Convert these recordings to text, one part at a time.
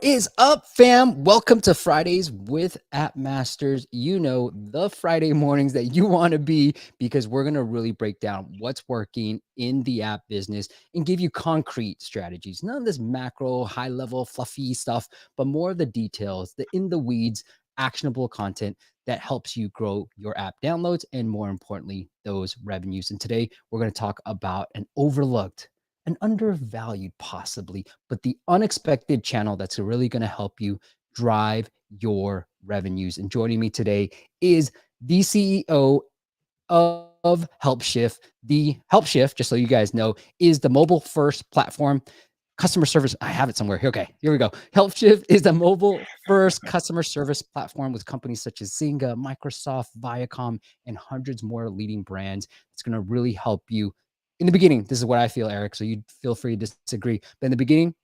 What is up, fam? Welcome to Fridays with App Masters. You know, the Friday mornings that you want to be, because we're going to really break down what's working in the app business and give you concrete strategies. None of this macro, high level, fluffy stuff, but more of the details, the in the weeds, actionable content that helps you grow your app downloads and, more importantly, those revenues. And today we're going to talk about an overlooked, an undervalued possibly, but the unexpected channel that's really going to help you drive your revenues. And joining me today is the CEO of Helpshift. The Helpshift, just so you guys know, is the mobile first platform customer service. I have it somewhere. Okay, here we go. Helpshift is the mobile first customer service platform with companies such as Zynga, Microsoft, Viacom, and hundreds more leading brands. It's going to really help you in the beginning. This is what I feel, Eric. So you feel free to disagree. But in the beginning,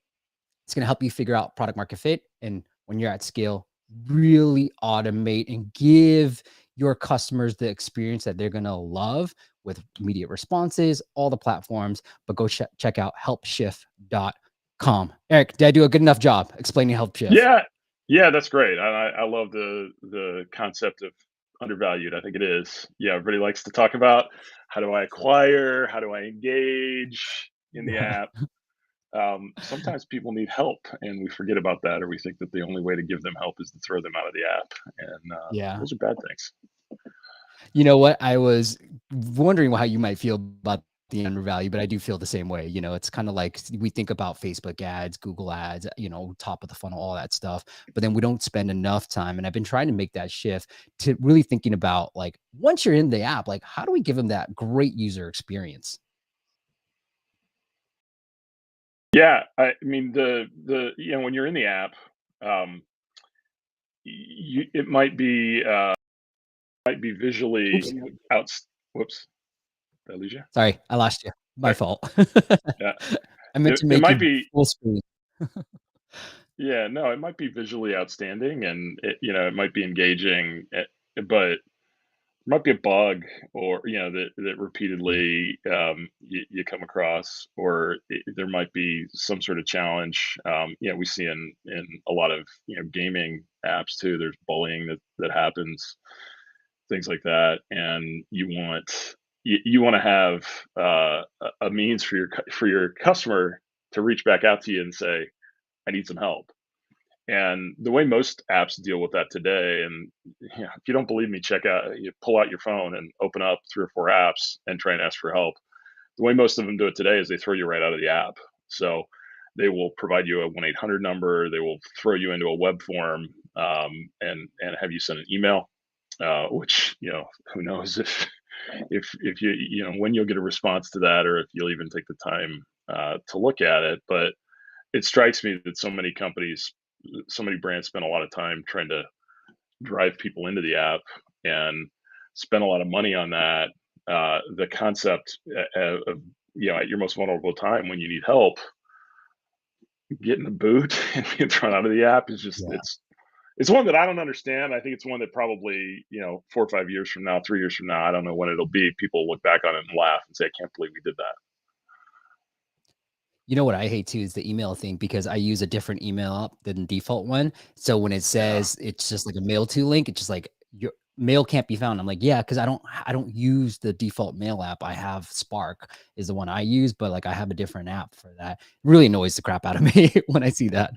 it's going to help you figure out product market fit. And when you're at scale, really automate and give your customers the experience that they're going to love with immediate responses, all the platforms. But go check out helpshift.com. Eric, did I do a good enough job explaining Helpshift? Yeah, that's great. I love the concept of undervalued. I think it is. Yeah, everybody likes to talk about how do I acquire, how do I engage in the Yeah. app. Sometimes people need help, and we forget about that, or we think that the only way to give them help is to throw them out of the app, and Yeah. those are bad things. You know what? I was wondering how you might feel about the undervalue, but I do feel the same way. You know, it's kind of like we think about Facebook ads, Google ads, top of the funnel, all that stuff, but then we don't spend enough time. And I've been trying to make that shift to really thinking about, like, once you're in the app, like, how do we give them that great user experience? Yeah, I mean when you're in the app, um, it might be visually Oops, out. Whoops, did I lose you? sorry, I lost you. My Right. fault. Yeah. I meant to It make might you be full screen. Yeah, no, it might be visually outstanding and it might be engaging, but it might be a bug or, that Yeah. repeatedly you come across, or there might be some sort of challenge. We see in a lot of, gaming apps too, there's bullying that happens, things like that. And you want to have a means for for your customer to reach back out to you and say, I need some help. And the way most apps deal with that today, and if you don't believe me, you pull out your phone and open up 3 or 4 apps and try and ask for help. The way most of them do it today is they throw you right out of the app. So they will provide you a 1-800 number. They will throw you into a web form, and have you send an email, which, who knows if when you'll get a response to that, or if you'll even take the time to look at it. But it strikes me that so many brands spend a lot of time trying to drive people into the app and spend a lot of money on that. The concept of, at your most vulnerable time when you need help, getting the boot and being thrown out of the app is just Yeah. it's one that I don't understand. I think it's one that probably, 4 or 5 years from now, 3 years from now, I don't know when it'll be, people will look back on it and laugh and say, I can't believe we did that. You know what I hate too is the email thing, because I use a different email app than the default one. So when it Yeah. says it's just like a mail to link, it's just like your mail can't be found. I'm like, yeah, because I don't use the default mail app. I have Spark is the one I use, but like I have a different app for that. It really annoys the crap out of me when I see that.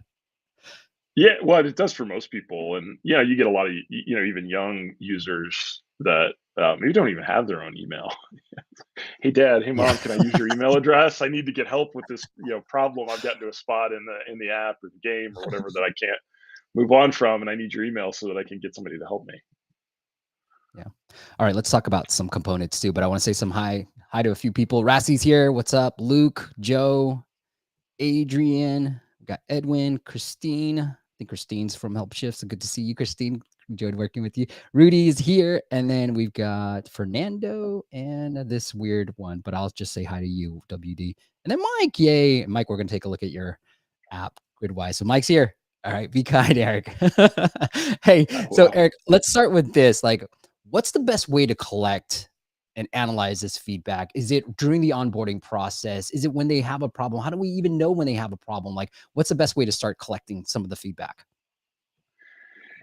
Yeah, well, it does for most people, and you get a lot of even young users that maybe don't even have their own email. Hey, Dad. Hey, Yeah. Mom. Can I use your email address? I need to get help with this problem. I've gotten to a spot in the app or the game or whatever that I can't move on from, and I need your email so that I can get somebody to help me. Yeah. All right, let's talk about some components too, but I want to say some hi to a few people. Rassi's here. What's up? Luke, Joe, Adrian, we got Edwin, Christine. I think Christine's from Helpshift. So good to see you, Christine. Enjoyed working with you. Rudy is here. And then we've got Fernando and this weird one, but I'll just say hi to you, WD. And then Mike. Yay. Mike, we're going to take a look at your app, Gridwise. So Mike's here. All right. Be kind, Eric. Hey, so Well, Eric, let's start with this. Like, what's the best way to collect and analyze this feedback? Is it during the onboarding process? Is it when they have a problem? How do we even know when they have a problem? Like, what's the best way to start collecting some of the feedback?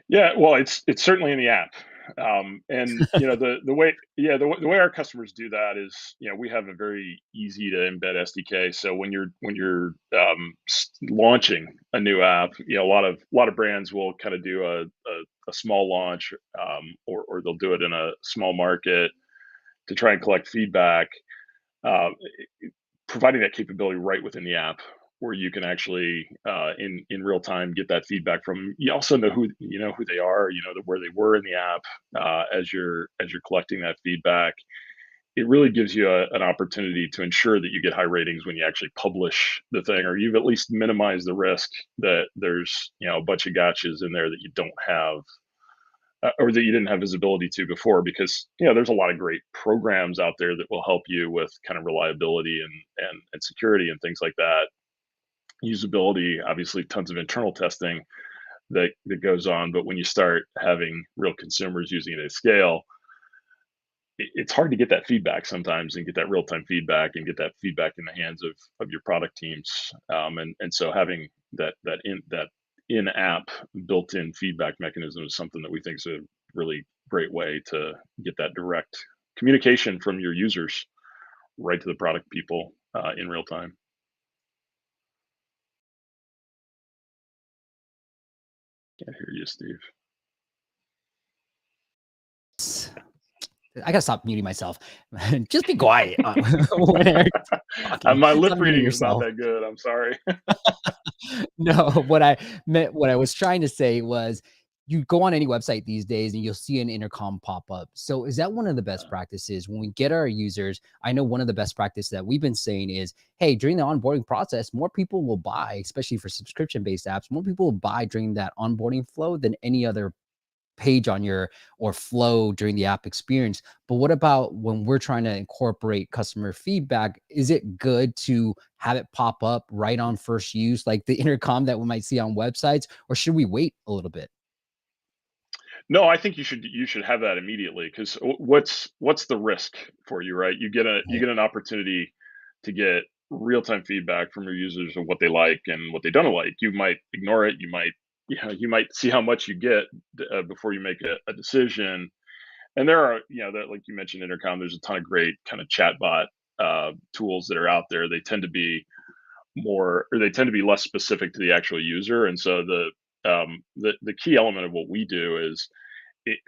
Yeah, well, it's certainly in the app, and the way the way our customers do that is we have a very easy to embed SDK. So when you're launching a new app, a lot of brands will kind of do a small launch, or they'll do it in a small market to try and collect feedback. Uh, Providing that capability right within the app where you can actually in real time get that feedback from 'em. You also know who they are, where they were in the app, as you're collecting that feedback. It really gives you an opportunity to ensure that you get high ratings when you actually publish the thing, or you've at least minimized the risk that there's a bunch of gotchas in there that you don't have, or that you didn't have visibility to before, because there's a lot of great programs out there that will help you with kind of reliability and security and things like that. Usability, obviously tons of internal testing that goes on, but when you start having real consumers using it at scale, it's hard to get that feedback sometimes, and get that real-time feedback, and get that feedback in the hands of your product teams. And so having that in-app built-in feedback mechanism is something that we think is a really great way to get that direct communication from your users right to the product people in real time. Can't hear you, Steve. I gotta stop muting myself. Just be quiet when Eric's talking. My lip Stop muting reading is not yourself. that good. I'm sorry. No, what I was trying to say was you go on any website these days and you'll see an intercom pop up. So is that one of the best practices when we get our users? I know one of the best practices that we've been saying is, hey, during the onboarding process, more people will buy, especially for subscription-based apps, more people will buy during that onboarding flow than any other page on your or flow during the app experience. But what about when we're trying to incorporate customer feedback? Is it good to have it pop up right on first use, like the intercom that we might see on websites, or should we wait a little bit? No, I think you should have that immediately, because what's the risk for you, right? You Right. get an opportunity to get real time feedback from your users of what they like and what they don't like. You might ignore it. You might see how much you get before you make a decision. And there are, that, like you mentioned, intercom. There's a ton of great kind of chatbot tools that are out there. They tend to be less specific to the actual user, and so the key element of what we do is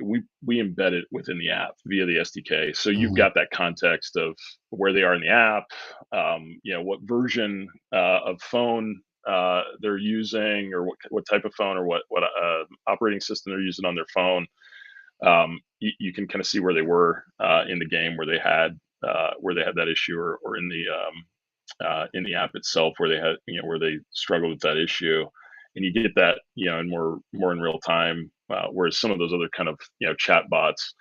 we embed it within the app via the SDK. So you've Mhm. got that context of where they are in the app, what version of phone they're using, or what type of phone, or what operating system they're using on their phone. You can kind of see where they were in the game, where they had that issue, or in the app itself where they had where they struggled with that issue, and you get that in more in real time, whereas some of those other kind of chat bots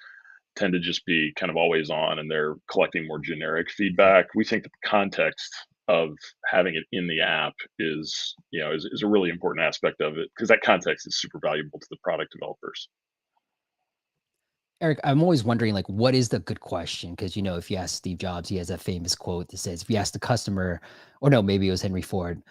tend to just be kind of always on, and they're collecting more generic feedback. We think that the context of having it in the app is a really important aspect of it, because that context is super valuable to the product developers. Eric, I'm always wondering, like, what is the good question? Because, if you ask Steve Jobs, he has a famous quote that says, if you ask the customer, or no, maybe it was Henry Ford,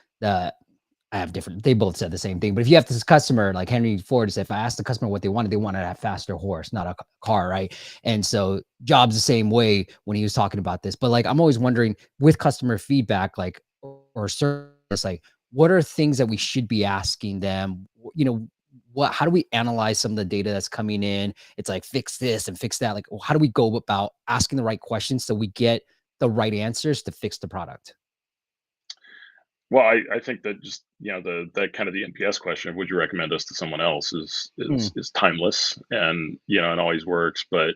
I have different, they both said the same thing. But if you have this customer, like Henry Ford said, if I asked the customer what they wanted a faster horse, not a car, right? And so Jobs the same way when he was talking about this. But like, I'm always wondering with customer feedback, like, or service, like, what are things that we should be asking them? How do we analyze some of the data that's coming in? It's like, fix this and fix that. Like, how do we go about asking the right questions so we get the right answers to fix the product? Well, I think that just that kind of the NPS question of would you recommend us to someone else is Hmm. is timeless, and it always works. But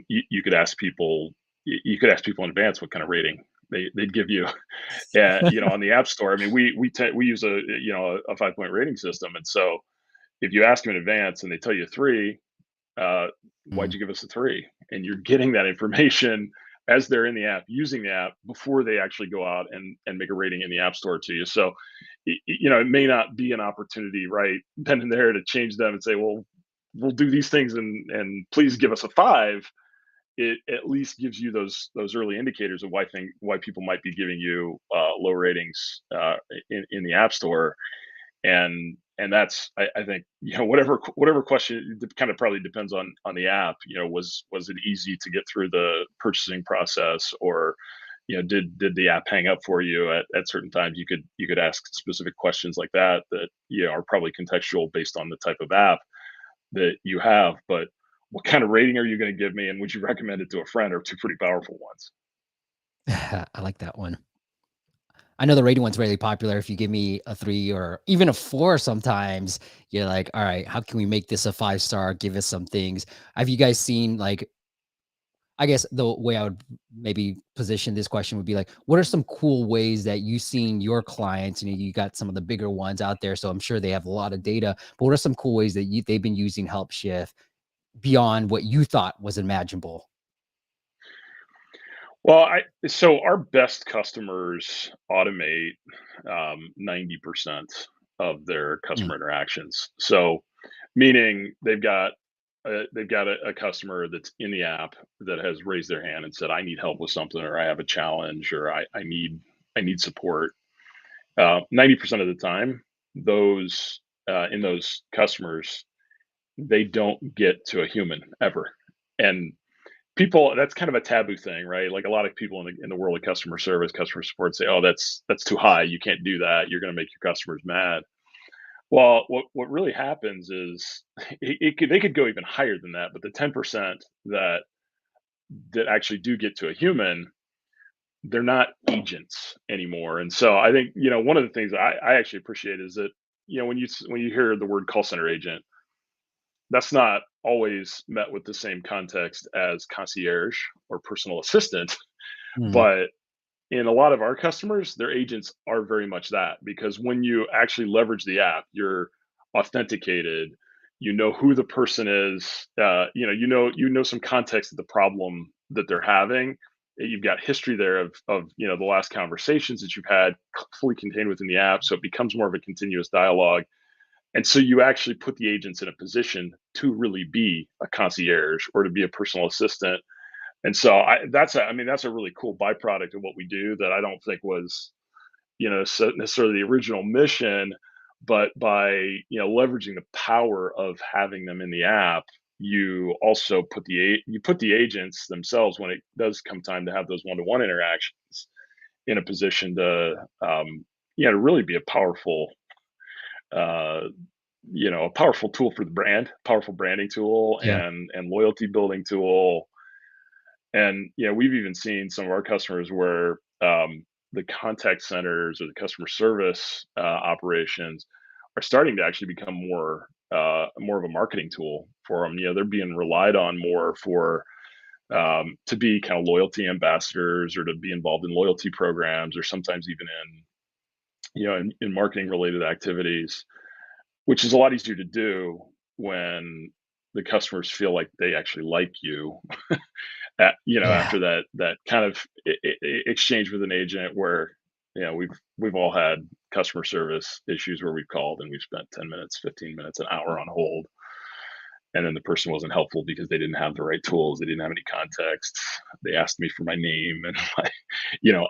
you could ask people in advance what kind of rating they'd give you. On the App Store. I mean, we use a 5 point rating system, and so if you ask them in advance and they tell you three, uh, why'd you give us a three? And you're getting that information as they're in the app, using the app, before they actually go out and make a rating in the App Store to you. So, it may not be an opportunity right then and there to change them and say, well, we'll do these things, and please give us a five. it at least gives you those early indicators of why people might be giving you low ratings in the app store. And that's, I think, whatever question, it kind of probably depends on the app. Was it easy to get through the purchasing process, or did the app hang up for you at certain times? You could ask specific questions like that are probably contextual based on the type of app that you have. But what kind of rating are you going to give me, and would you recommend it to a friend, are two pretty powerful ones. I like that one. I know the rating one's really popular. If you give me a 3 or even a 4 sometimes, you're like, "All right, how can we make this a 5 star? Give us some things." Have you guys seen, like, I guess the way I would maybe position this question would be like, what are some cool ways that you've seen your clients, you got some of the bigger ones out there, so I'm sure they have a lot of data, but what are some cool ways that they've been using Helpshift beyond what you thought was imaginable? Well, I so our best customers automate 90% of their Mm, customer interactions. So, meaning they've got a customer that's in the app that has raised their hand and said, "I need help with something," or "I have a challenge," or "I need support." 90% of the time, those in those customers, they don't get to a human ever, and people, that's kind of a taboo thing, right? Like, a lot of people in the world of customer service, customer support say, "Oh, that's too high. You can't do that. You're going to make your customers mad." Well, what really happens is they could go even higher than that, but the 10% that actually do get to a human, they're not agents anymore. And so I think, one of the things I actually appreciate is that, when you hear the word call center agent, that's not always met with the same context as concierge or personal assistant. mm, But in a lot of our customers, their agents are very much that, because when you actually leverage the app, you're authenticated. You know who the person is. You know some context of the problem that they're having. You've got history there of the last conversations that you've had, fully contained within the app, so it becomes more of a continuous dialogue. And so you actually put the agents in a position to really be a concierge or to be a personal assistant. And so that's a really cool byproduct of what we do that I don't think was, necessarily the original mission. But by, leveraging the power of having them in the app, you also put the agents themselves, when it does come time to have those one-to-one interactions, in a position to really be uh, a powerful tool for the brand, powerful branding tool, yeah. and loyalty building tool. And we've even seen some of our customers where the contact centers or the customer service operations are starting to actually become more of a marketing tool for them. They're being relied on more for to be kind of loyalty ambassadors, or to be involved in loyalty programs, or sometimes even in marketing related activities, which is a lot easier to do when the customers feel like they actually like you, Yeah. after that kind of exchange with an agent, where we've all had customer service issues where we've called and we've spent 10 minutes, 15 minutes, an hour on hold, and then the person wasn't helpful because they didn't have the right tools, they didn't have any context. They asked me for my name and my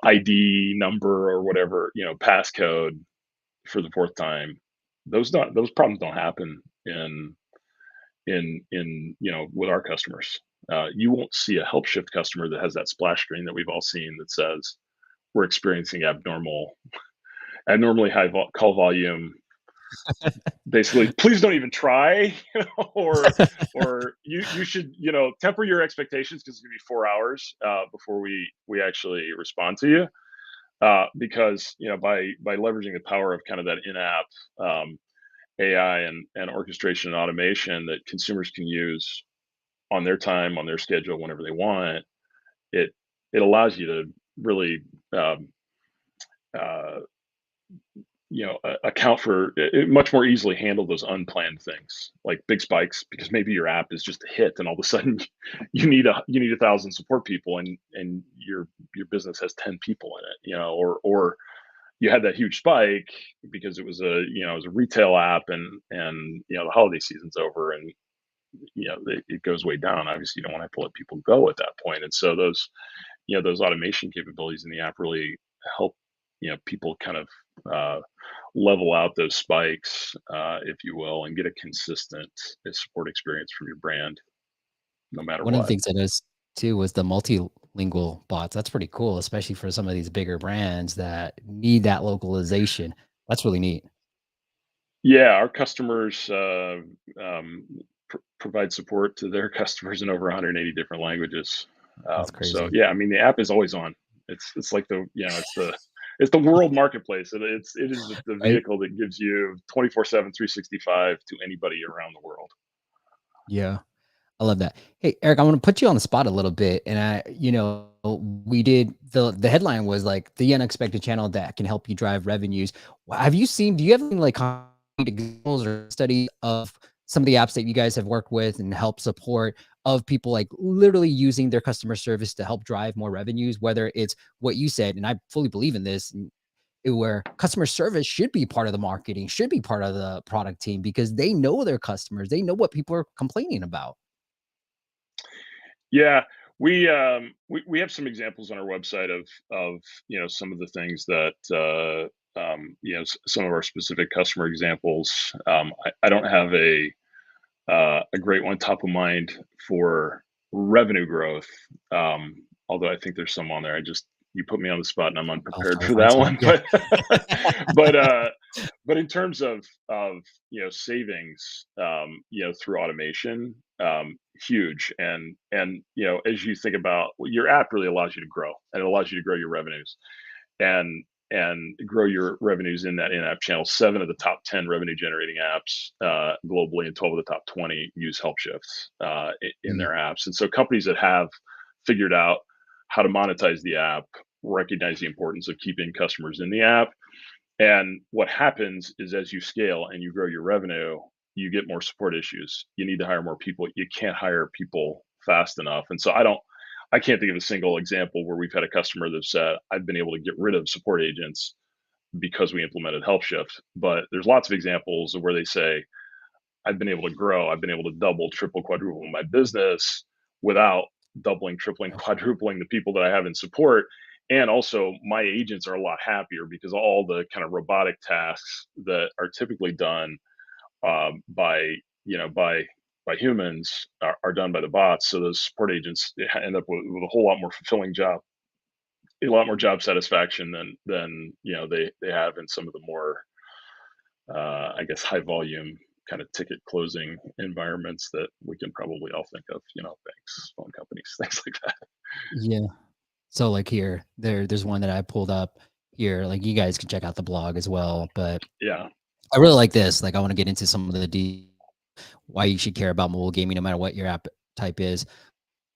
ID number, or whatever, passcode, for the fourth time. Those problems don't happen with our customers. You won't see a Helpshift customer that has that splash screen that we've all seen that says, "We're experiencing abnormally high call volume. Basically, please don't even try," or you should, temper your expectations, because it's gonna be 4 hours before we actually respond to you. Because by leveraging the power of kind of that in-app AI and orchestration and automation that consumers can use on their time, on their schedule, whenever they want, it it allows you to really um, uh, account for much more easily, handle those unplanned things like big spikes, because maybe your app is just a hit, and all of a sudden you need 1,000 support people, and your business has 10 people in it, or you had that huge spike because it was a retail app, and the holiday season's over, and it goes way down. Obviously, you don't want to let people go at that point, and so those automation capabilities in the app really help people kind of uh, level out those spikes, if you will, and get a consistent support experience from your brand, no matter One of the what. things I noticed too was the multilingual bots. That's pretty cool, especially for some of these bigger brands that need that localization. That's really neat. Yeah, our customers um, provide support to their customers in over 180 different languages. That's So crazy. yeah, I mean the app is always on. It's like it's the world marketplace. It is the Right? vehicle that gives you 24/7, 365 to anybody around the world. Yeah. I love that. Hey, Eric, I want to put you on the spot a little bit. And we did the headline was like the unexpected channel that can help you drive revenues. Have you seen, do you have any like concrete examples or study of some of the apps that you guys have worked with and help support of people like literally using their customer service to help drive more revenues, whether it's what you said, and I fully believe in this, where customer service should be part of the marketing, should be part of the product team because they know their customers, they know what people are complaining about. Yeah, we have some examples on our website of some of the things that some of our specific customer examples. I don't have a great one top of mind for revenue growth. Although I think there's some on there. You put me on the spot and I'm I'll unprepared try to for find that some. one. Yeah. But but in terms of savings, through automation, huge. And as you think about, well, your app really allows you to grow, and it allows you to grow your revenues and grow your revenues in that in-app channel. 7 of the top 10 revenue generating apps globally and 12 of the top 20 use Helpshift in Mm, their apps. And so companies that have figured out how to monetize the app recognize the importance of keeping customers in the app. And what happens is as you scale and you grow your revenue, you get more support issues. You need to hire more people. You can't hire people fast enough. And so I can't think of a single example where we've had a customer that said, I've been able to get rid of support agents because we implemented Helpshift. But there's lots of examples of where they say, I've been able to grow, I've been able to double, triple, quadruple my business without doubling, tripling, right, quadrupling the people that I have in support. And also, my agents are a lot happier because all the kind of robotic tasks that are typically done by by humans are done by the bots. So those support agents end up with a whole lot more fulfilling job, a lot more job satisfaction than they have in some of the more I guess high volume kind of ticket closing environments that we can probably all think of, banks, phone companies, things like that. yeah. So, like, there's one that I pulled up here, like, you guys can check out the blog as well, but Yeah, I really like this, like, I wanna get into some of the why you should care about mobile gaming no matter what your app type is,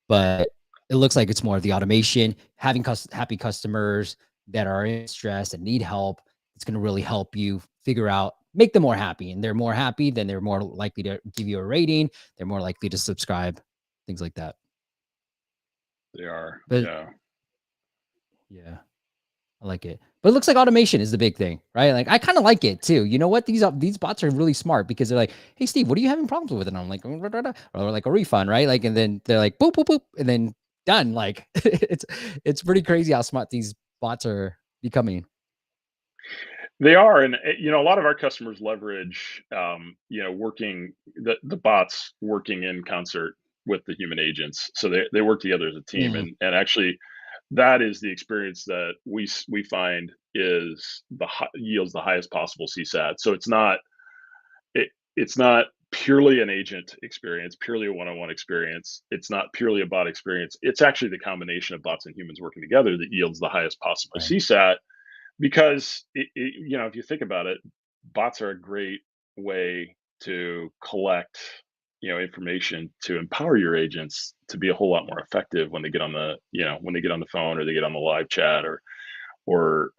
but it looks like it's more of the automation, having happy customers that are in stress and need help. It's gonna really help you figure out make them more happy, and they're more happy, then they're more likely to give you a rating, they're more likely to subscribe, things like that. they are. But Yeah. yeah. I like it. But it looks like automation is the big thing, right? Like I kind of like it too. You know what? These bots are really smart because they're like, "Hey Steve, what are you having problems with?" And I'm like, or like a refund, right? Like, and then they're like, "Boop boop boop," and then done. Like, it's pretty crazy how smart these bots are becoming. They are, and a lot of our customers leverage, working the bots working in concert with the human agents, so they work together as a team, Mm, and actually, that is the experience that we find is yields the highest possible CSAT. So it's not purely an agent experience, purely a one-on-one experience. It's not purely a bot experience. It's actually the combination of bots and humans working together that yields the highest possible right. CSAT because if you think about it, bots are a great way to collect information to empower your agents to be a whole lot more effective when they get on the phone or they get on the live chat or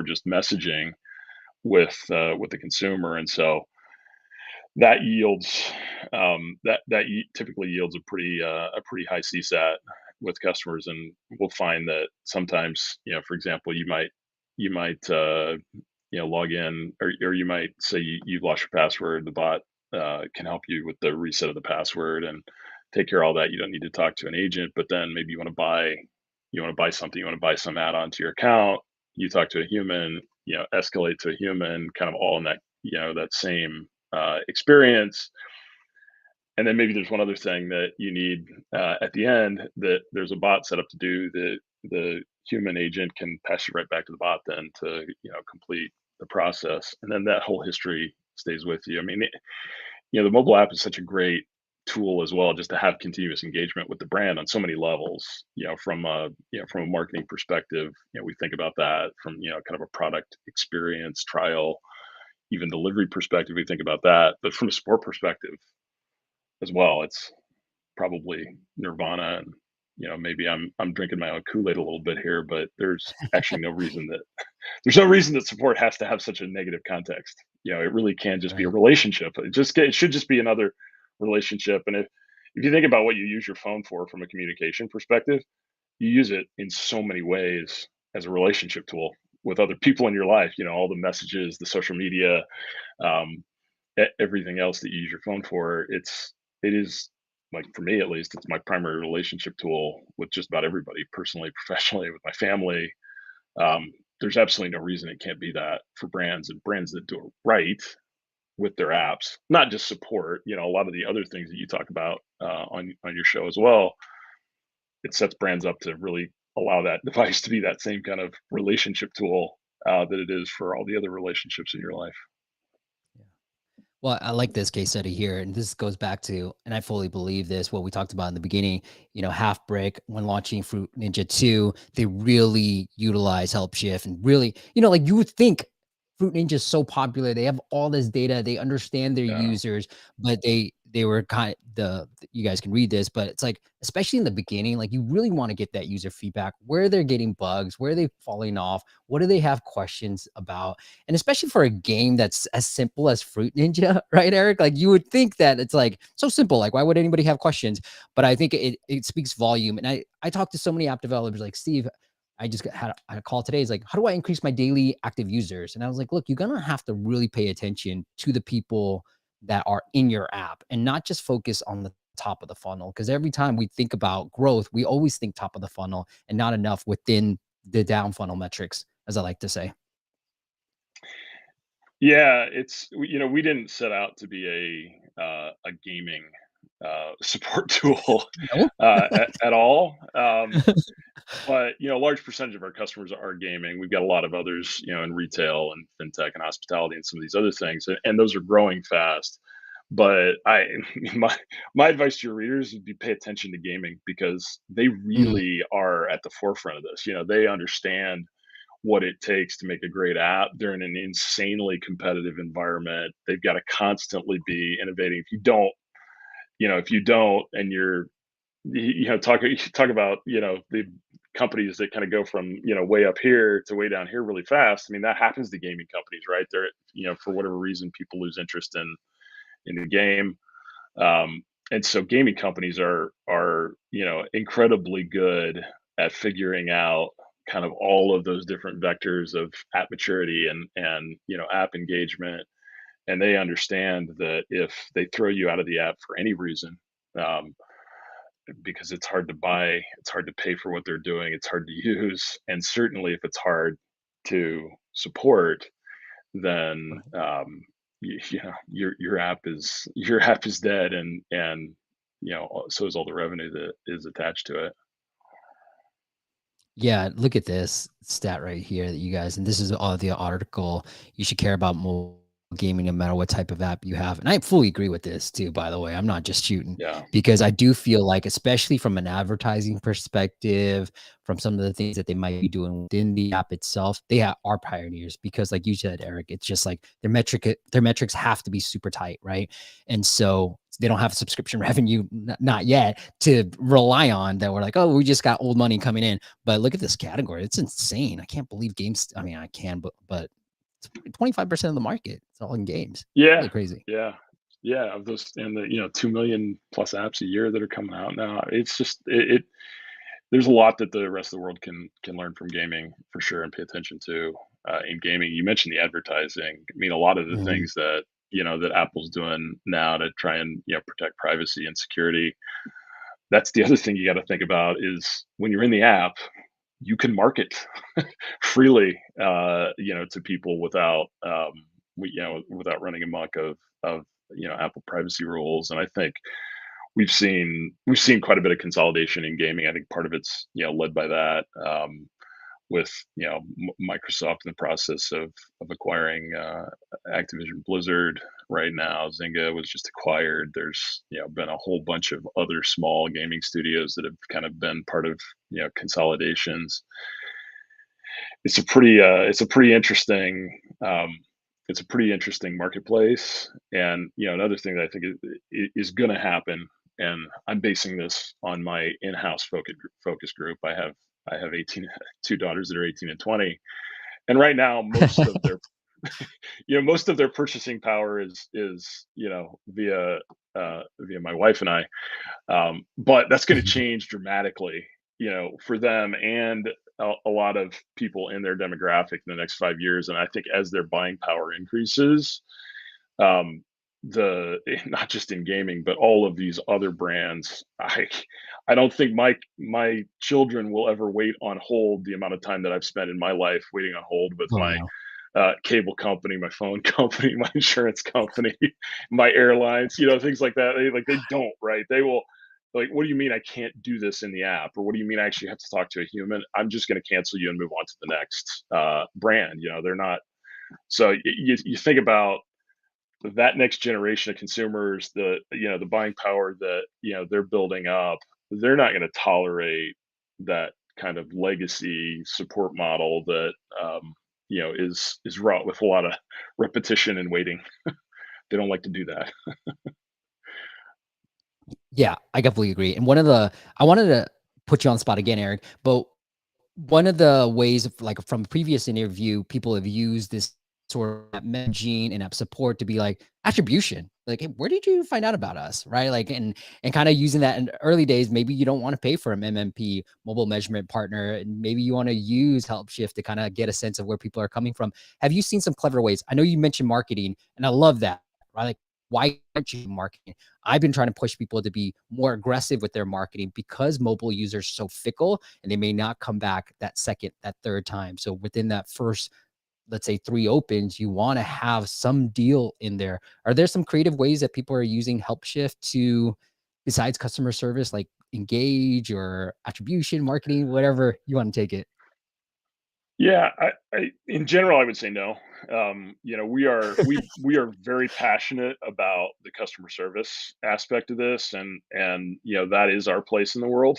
just messaging with the consumer. And so that yields typically yields a pretty high CSAT with customers, and we'll find that sometimes, for example, you might log in, or you might say you've lost your password. The bot can help you with the reset of the password and take care of all that. You don't need to talk to an agent, but then maybe you want to buy something, you want to buy some add-on to your account. You talk to a human, escalate to a human, kind of all in that that same experience. And then maybe there's one other thing that you need at the end that there's a bot set up to do that the human agent can pass you right back to the bot then to complete the process, and then that whole history stays with you. I mean, the mobile app is such a great tool as well, just to have continuous engagement with the brand on so many levels. From a marketing perspective, we think about that from kind of a product experience, trial, even delivery perspective. We think about that, but from a sport perspective as well, it's probably nirvana. And maybe I'm drinking my own Kool-Aid a little bit here, but there's actually no reason that there's no reason that support has to have such a negative context. It really can just be a Right. relationship. It should just be another relationship. And if you think about what you use your phone for from a communication perspective, you use it in so many ways as a relationship tool with other people in your life. All the messages, the social media, um, everything else that you use your phone for. It is, like, for me at least, it's my primary relationship tool with just about everybody, personally, professionally, with my family. um, there's absolutely no reason it can't be that for brands, and brands that do it right with their apps, not just support. A lot of the other things that you talk about on your show as well. It sets brands up to really allow that device to be that same kind of relationship tool that it is for all the other relationships in your life. Yeah. Well, I like this case study here, and this goes back to, and I fully believe this, what we talked about in the beginning. Half Brick, when launching Fruit Ninja 2, they really utilize Helpshift and really, like you would think Fruit Ninja is so popular. They have all this data, they understand their Yeah. users, but they were kind of you guys can read this, but it's like, especially in the beginning, like you really want to get that user feedback, where they're getting bugs, where they falling off, what do they have questions about? And especially for a game that's as simple as Fruit Ninja, right, Eric? Like you would think that it's like so simple. Like, why would anybody have questions? But I think it speaks volume. And I talked to so many app developers like Steve. I just had a call today. It's like, how do I increase my daily active users? And I was like, look, you're gonna have to really pay attention to the people that are in your app and not just focus on the top of the funnel. Because every time we think about growth, we always think top of the funnel and not enough within the down funnel metrics, as I like to say. Yeah, we didn't set out to be a gaming support tool No. at all. But a large percentage of our customers are gaming. We've got a lot of others, in retail and fintech and hospitality and some of these other things, and those are growing fast. But my advice to your readers would be pay attention to gaming, because they Mm, really are at the forefront of this. They understand what it takes to make a great app. They're in an insanely competitive environment. They've got to constantly be innovating. If you don't, and you're talk about the companies that kind of go from way up here to way down here really fast. I mean, that happens to gaming companies, right? They're for whatever reason, people lose interest in the game. um, and so gaming companies are incredibly good at figuring out kind of all of those different vectors of app maturity and app engagement. And they understand that if they throw you out of the app for any reason, um, because it's hard to buy, it's hard to pay for what they're doing, it's hard to use, and certainly if it's hard to support, then right. your app is dead, and so is all the revenue that is attached to it. Yeah, look at this stat right here that you guys, and this is all the article. You should care about mobile gaming no matter what type of app you have. And I fully agree with this too, by the way. I'm not just shooting, Yeah. because I do feel like, especially from an advertising perspective, from some of the things that they might be doing within the app itself, they are pioneers, because like you said, Eric, it's just like their metrics have to be super tight, right? And so they don't have subscription revenue, not yet, to rely on, that we're like, oh, we just got old money coming in. But look at this category. It's insane. I can't believe games. I mean, I can, but it's 25% of the market. It's all in games. Yeah. Really crazy. Yeah. Yeah, of those, and the 2 million plus apps a year that are coming out now. It's just it there's a lot that the rest of the world can learn from gaming for sure, and pay attention to in gaming. You mentioned the advertising. I mean, a lot of the Mhm. things that that Apple's doing now to try and protect privacy and security. That's the other thing you got to think about is when you're in the app, you can market freely, to people without without running amok of Apple privacy rules. And I think we've seen quite a bit of consolidation in gaming. I think part of it's led by that. With Microsoft in the process of acquiring Activision Blizzard right now. Zynga was just acquired. There's been a whole bunch of other small gaming studios that have kind of been part of consolidations. It's a pretty interesting it's a pretty interesting marketplace. And another thing that I think is going to happen, and I'm basing this on my in-house focus group. I have 18 two daughters that are 18 and 20, and right now most of their purchasing power is via my wife and I. But that's going to Mhm. change dramatically, for them and a lot of people in their demographic in the next 5 years. And I think as their buying power increases, um, the not just in gaming, but all of these other brands, I don't think my children will ever wait on hold the amount of time that I've spent in my life waiting on hold with Oh, my no. cable company, my phone company, my insurance company, my airlines, things like that. They don't, right? They will, like, what do you mean I can't do this in the app? Or what do you mean I actually have to talk to a human? I'm just going to cancel you and move on to the next brand. They're not. So you think about that next generation of consumers, the buying power that they're building up. They're not going to tolerate that kind of legacy support model that is wrought with a lot of repetition and waiting. They don't like to do that. Yeah, I completely agree. And I wanted to put you on the spot again, Eric, but one of the ways of like from a previous interview, people have used this sort of messaging and app support to be like attribution. Like, hey, where did you find out about us? Right. Like, and kind of using that in early days, maybe you don't want to pay for an MMP mobile measurement partner. And maybe you want to use Helpshift to kind of get a sense of where people are coming from. Have you seen some clever ways? I know you mentioned marketing, and I love that. Right. Like, why aren't you marketing? I've been trying to push people to be more aggressive with their marketing because mobile users are so fickle and they may not come back that second, that third time. So within that first, let's say 3 opens, you want to have some deal in there. Are there some creative ways that people are using Helpshift to, besides customer service, like engage or attribution, marketing, whatever you want to take it? Yeah, in general, I would say no. We are very passionate about the customer service aspect of this, and that is our place in the world.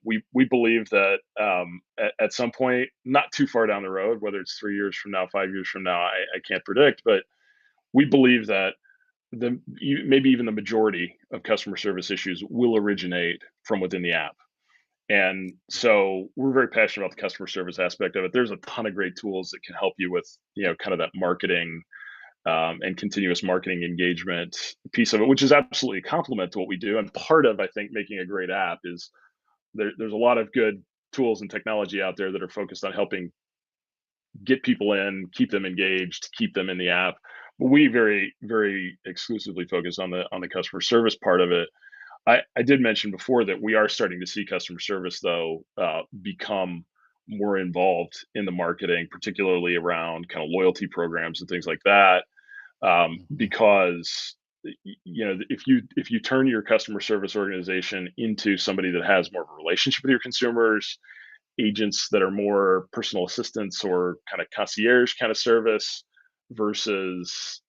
We believe that at some point, not too far down the road, whether it's 3 years from now, 5 years from now, I can't predict, but we believe that maybe even the majority of customer service issues will originate from within the app. And so we're very passionate about the customer service aspect of it. There's a ton of great tools that can help you with, kind of that marketing and continuous marketing engagement piece of it, which is absolutely a complement to what we do. And part of, I think, making a great app is there's a lot of good tools and technology out there that are focused on helping get people in, keep them engaged, keep them in the app. But we very, very exclusively focus on the customer service part of it. I did mention before that we are starting to see customer service, though, become more involved in the marketing, particularly around kind of loyalty programs and things like that. Mhm. Because if you turn your customer service organization into somebody that has more of a relationship with your consumers, agents that are more personal assistants or kind of concierge kind of service versus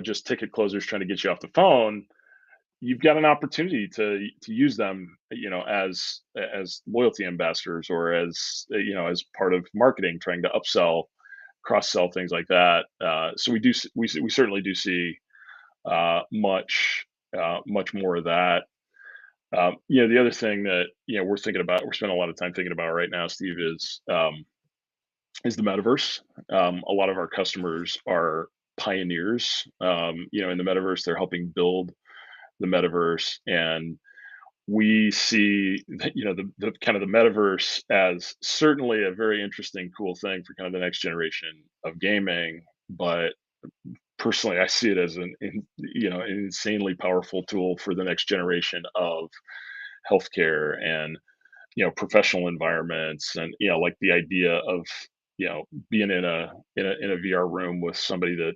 just ticket closers trying to get you off the phone, you've got an opportunity to use them, as loyalty ambassadors or as part of marketing, trying to upsell, cross sell, things like that. So we certainly do see much more of that. The other thing that we're spending a lot of time thinking about right now, Steve, is the metaverse. A lot of our customers are pioneers, in the metaverse. They're helping build the metaverse, and we see the kind of the metaverse as certainly a very interesting, cool thing for kind of the next generation of gaming. But personally, I see it as an insanely powerful tool for the next generation of healthcare and professional environments, and like the idea of being in a VR room with somebody that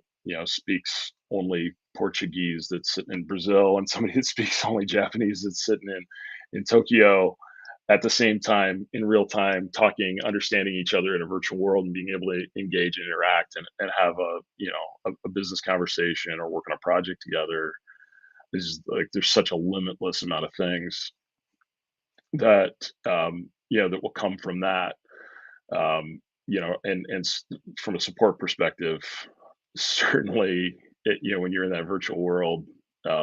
speaks only Portuguese that's sitting in Brazil, and somebody that speaks only Japanese that's sitting in Tokyo at the same time, in real time, talking, understanding each other in a virtual world, and being able to engage and interact, and have a business conversation or work on a project together. Is like there's such a limitless amount of things that that will come from that. And from a support perspective, certainly, when you're in that virtual world,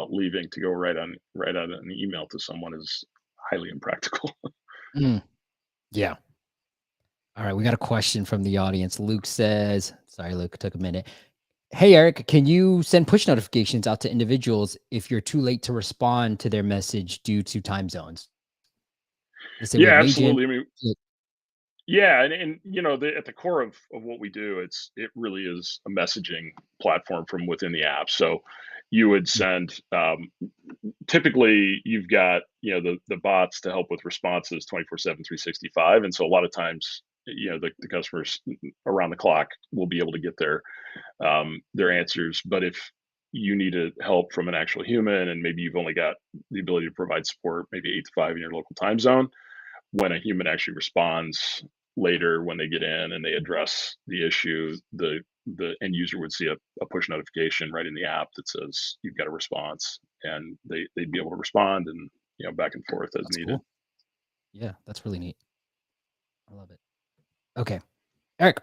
leaving to go write out an email to someone is highly impractical. Mm, yeah. All right. We got a question from the audience. Luke says, sorry, Luke, it took a minute. Hey, Eric, can you send push notifications out to individuals if you're too late to respond to their message due to time zones? Let's say we Yeah, have an agent. absolutely. I mean, yeah, and at the core of what we do, it really is a messaging platform from within the app. So you would send, typically you've got the bots to help with responses 24/7, 365, and so a lot of times the customers around the clock will be able to get their answers. But if you needed help from an actual human, and maybe you've only got the ability to provide support maybe 8 to 5 in your local time zone, when a human actually responds later, when they get in and they address the issue, the end user would see a push notification right in the app that says you've got a response, and they'd be able to respond, and back and forth as That's needed. cool. Yeah, that's really neat. I love it. Okay. Eric,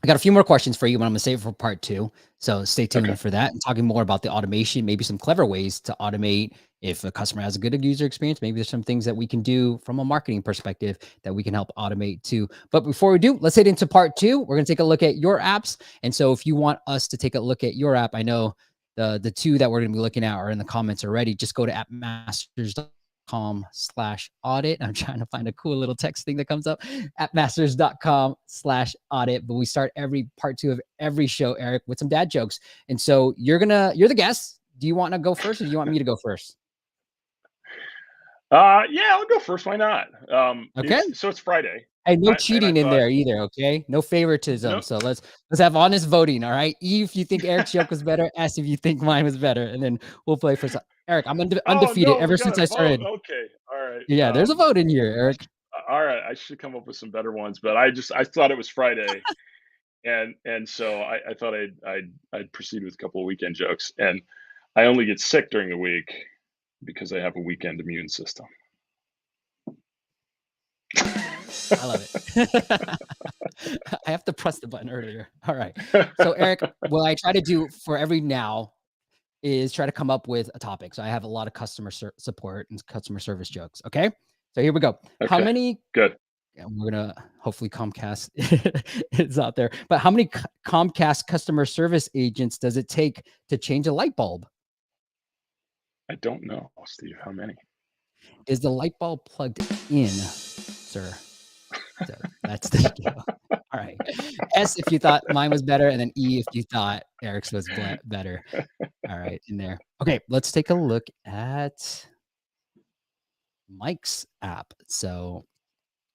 I got a few more questions for you, but I'm gonna save it for part two. So stay Okay. tuned for that. And talking more about the automation, maybe some clever ways to automate if a customer has a good user experience. Maybe there's some things that we can do from a marketing perspective that we can help automate too. But before we do, let's head into part two. We're gonna take a look at your apps. And so if you want us to take a look at your app, I know the two that we're gonna be looking at are in the comments already. Just go to appmasters.com/audit. I'm trying to find a cool little text thing that comes up appmasters.com/audit. But we start every part two of every show, Eric, with some dad jokes. And so you're the guest. Do you want to go first or do you want me to go first? Yeah, I'll go first. Why not? Okay. It's Friday, Hey, no and I cheating in thought, there either. Okay. No favoritism. no. So let's have honest voting. All right. E if you think Eric's joke was better, S if you think mine was better. And then we'll play for some. Eric, I'm Oh undefeated no, we ever got since to I vote. started. Okay, all right. Yeah, there's a vote in here, I Eric. sh- all right, I should come up with some better ones, but I thought it was Friday, and so I thought I'd proceed with a couple of weekend jokes, and I only get sick during the week because I have a weekend immune system. I love it. I have to press the button earlier. All right. So, Eric, what I try to do for every now is try to come up with a topic. So, I have a lot of customer support and customer service jokes. Okay. So, here we go. How Okay, many, good. and we're going to hopefully Comcast is out there, but how many Comcast customer service agents does it take to change a light bulb? I don't know, Steve. How many? Is the light bulb plugged in, sir? So that's the deal. All right. S if you thought mine was better, and then E if you thought Eric's was better. All right, in there. Okay, let's take a look at Mike's app. So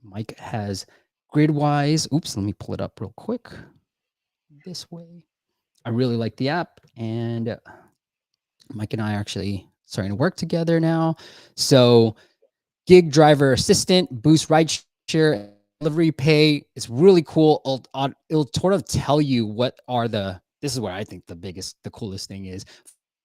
Mike has Gridwise. Oops, let me pull it up real quick. This way. I really like the app, and Mike and I are actually starting to work together now. So gig driver assistant, boost rideshare, delivery pay. It's really cool. It'll sort of tell you what are this is where I think the coolest thing is.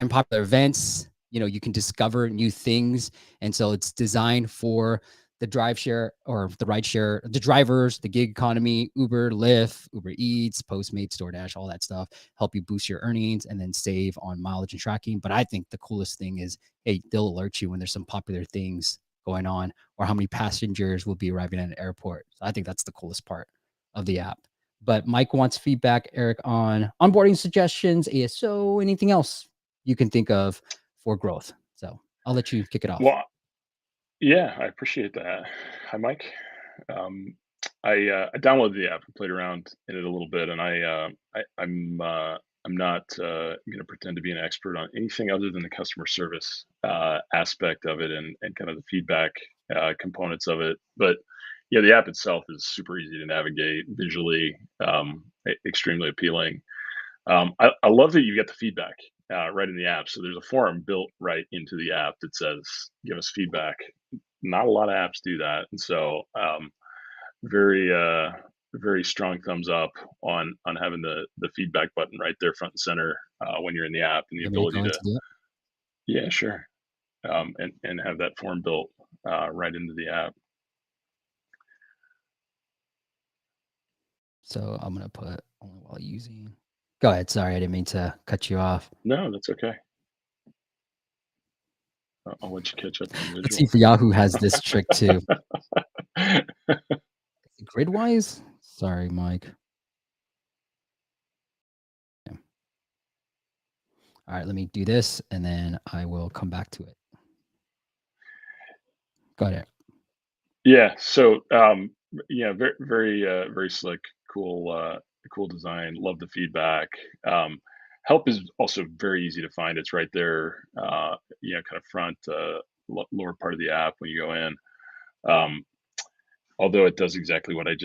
In popular events, you can discover new things. And so it's designed for the drive share or the ride share, the drivers, the gig economy, Uber, Lyft, Uber Eats, Postmates, DoorDash, all that stuff, help you boost your earnings and then save on mileage and tracking. But I think the coolest thing is, hey, they'll alert you when there's some popular things going on or how many passengers will be arriving at an airport. So I think that's the coolest part of the app. But Mike wants feedback, Eric, on onboarding suggestions, ASO, anything else you can think of for growth. So I'll let you kick it off. Well, yeah, I appreciate that. Hi, Mike. Um, I downloaded the app and played around in it a little bit, and I'm I'm not going to pretend to be an expert on anything other than the customer service aspect of it and kind of the feedback components of it. But yeah, the app itself is super easy to navigate visually, extremely appealing. I love that you get the feedback right in the app. So there's a forum built right into the app that says, "Give us feedback." Not a lot of apps do that, and so very very strong thumbs up on having the feedback button right there front and center when you're in the app and the You want me to ability go to into the yeah sure and have that form built right into the app. So I'm gonna put only while using. Go ahead. Sorry, I didn't mean to cut you off. No, that's okay. I'll let you catch up on the Let's see visual. if Yahoo has this trick too. Gridwise? Sorry, Mike. Yeah. All right, let me do this and then I will come back to it. Go ahead. Yeah, so yeah, very very very slick, cool cool design. Love the feedback. Um, Help is also very easy to find. It's right there, kind of front lower part of the app when you go in. Um, Although it does exactly what I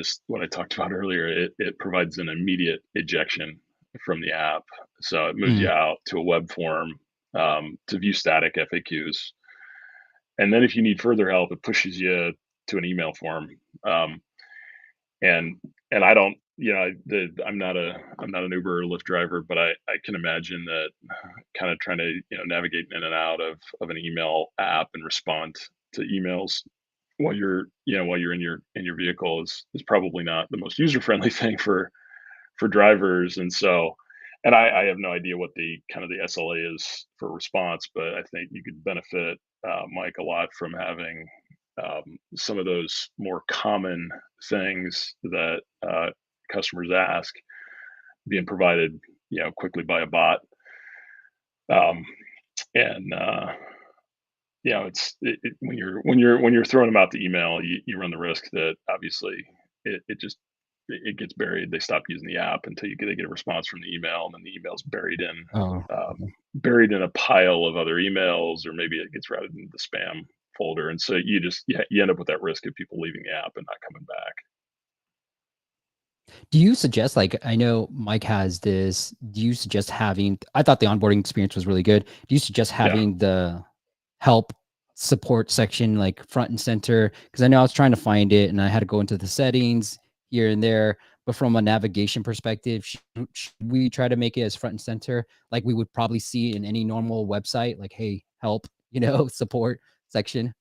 talked about earlier. It provides an immediate ejection from the app, so it moves you Mm. out to a web form to view static FAQs, and then if you need further help, it pushes you to an email form. Um, and I don't, I'm not an Uber or Lyft driver, but I can imagine that kind of trying to navigate in and out of an email app and respond to emails while you're in your vehicle is probably not the most user friendly thing for drivers. And so, and I have no idea what the kind of the SLA is for response, but I think you could benefit Mike a lot from having some of those more common things that customers ask being provided, quickly by a bot. Um, and when you're throwing them out the email, you run the risk that obviously it just it gets buried. They stop using the app until they get a response from the email, and then the email's Oh, buried in a pile of other emails, or maybe it gets routed into the spam folder, and so you end up with that risk of people leaving the app and not coming back. do you suggest, like, I know Mike has this, do you suggest having, I thought the onboarding experience was really good. Do you suggest Yeah. having the help support section like front and center? Because I know I was trying to find it and I had to go into the settings here and there. But from a navigation perspective, should we try to make it as front and center like we would probably see in any normal website? Like, hey, help, support section.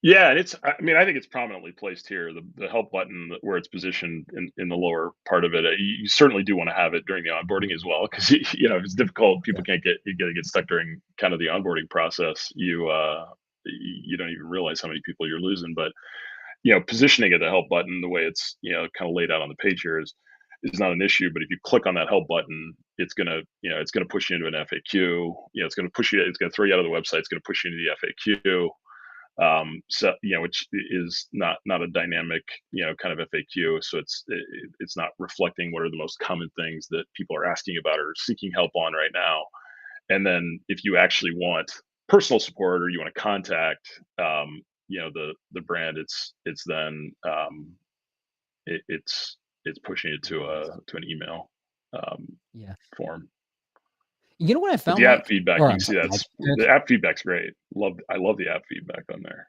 Yeah, and I mean, I think it's prominently placed here. The help button where it's positioned in the lower part of it. You certainly do want to have it during the onboarding as well, because if it's difficult, Yeah. people can't get stuck during kind of the onboarding process. You don't even realize how many people you're losing. But positioning of the help button the way it's kind of laid out on the page here is not an issue. But if you click on that help button, it's gonna push you into an FAQ. It's gonna throw you out of the website. It's gonna push you into the FAQ, so which is not a dynamic kind of FAQ, so it's not reflecting what are the most common things that people are asking about or seeking help on right now. And then if you actually want personal support or you want to contact the brand, it's then it's pushing it to a to an email um, Yeah. form. You know what I But found, the app Mike? feedback, Or you can I'm see sorry, Mike. that's Eric? the app feedback's great. I love the app feedback on there.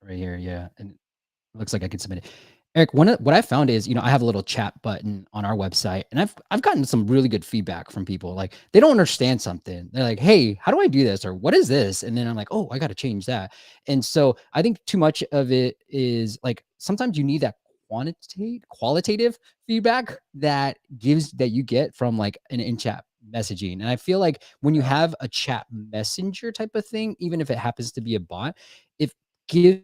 Right here, yeah, and it looks like I can submit it. Eric, what I found is, I have a little chat button on our website, and I've gotten some really good feedback from people. Like they don't understand something. They're like, "Hey, how do I do this?" or "What is this?" And then I'm like, "Oh, I got to change that." And so I think too much of it is like sometimes you need that qualitative feedback that you get from like an in chat messaging. And I feel like when you Yeah. have a chat messenger type of thing, even if it happens to be a bot, it gives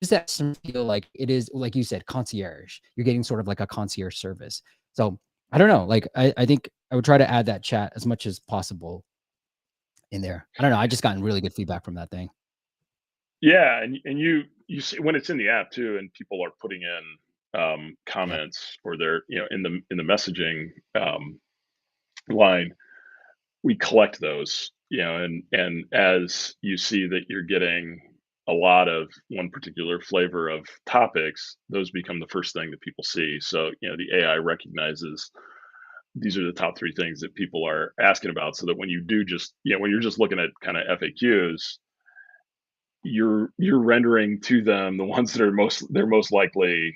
that some feel like it is, like you said, concierge. You're getting sort of like a concierge service. So I don't know. Like I think I would try to add that chat as much as possible in there. I don't know. I just gotten really good feedback from that thing. Yeah, and you see when it's in the app too, and people are putting in Yeah. comments or they're in the messaging. line, we collect those, and as you see that you're getting a lot of one particular flavor of topics, those become the first thing that people see. So, the AI recognizes these are the top three things that people are asking about, so that when you do just, when you're just looking at kind of FAQs, you're rendering to them the ones that they're most likely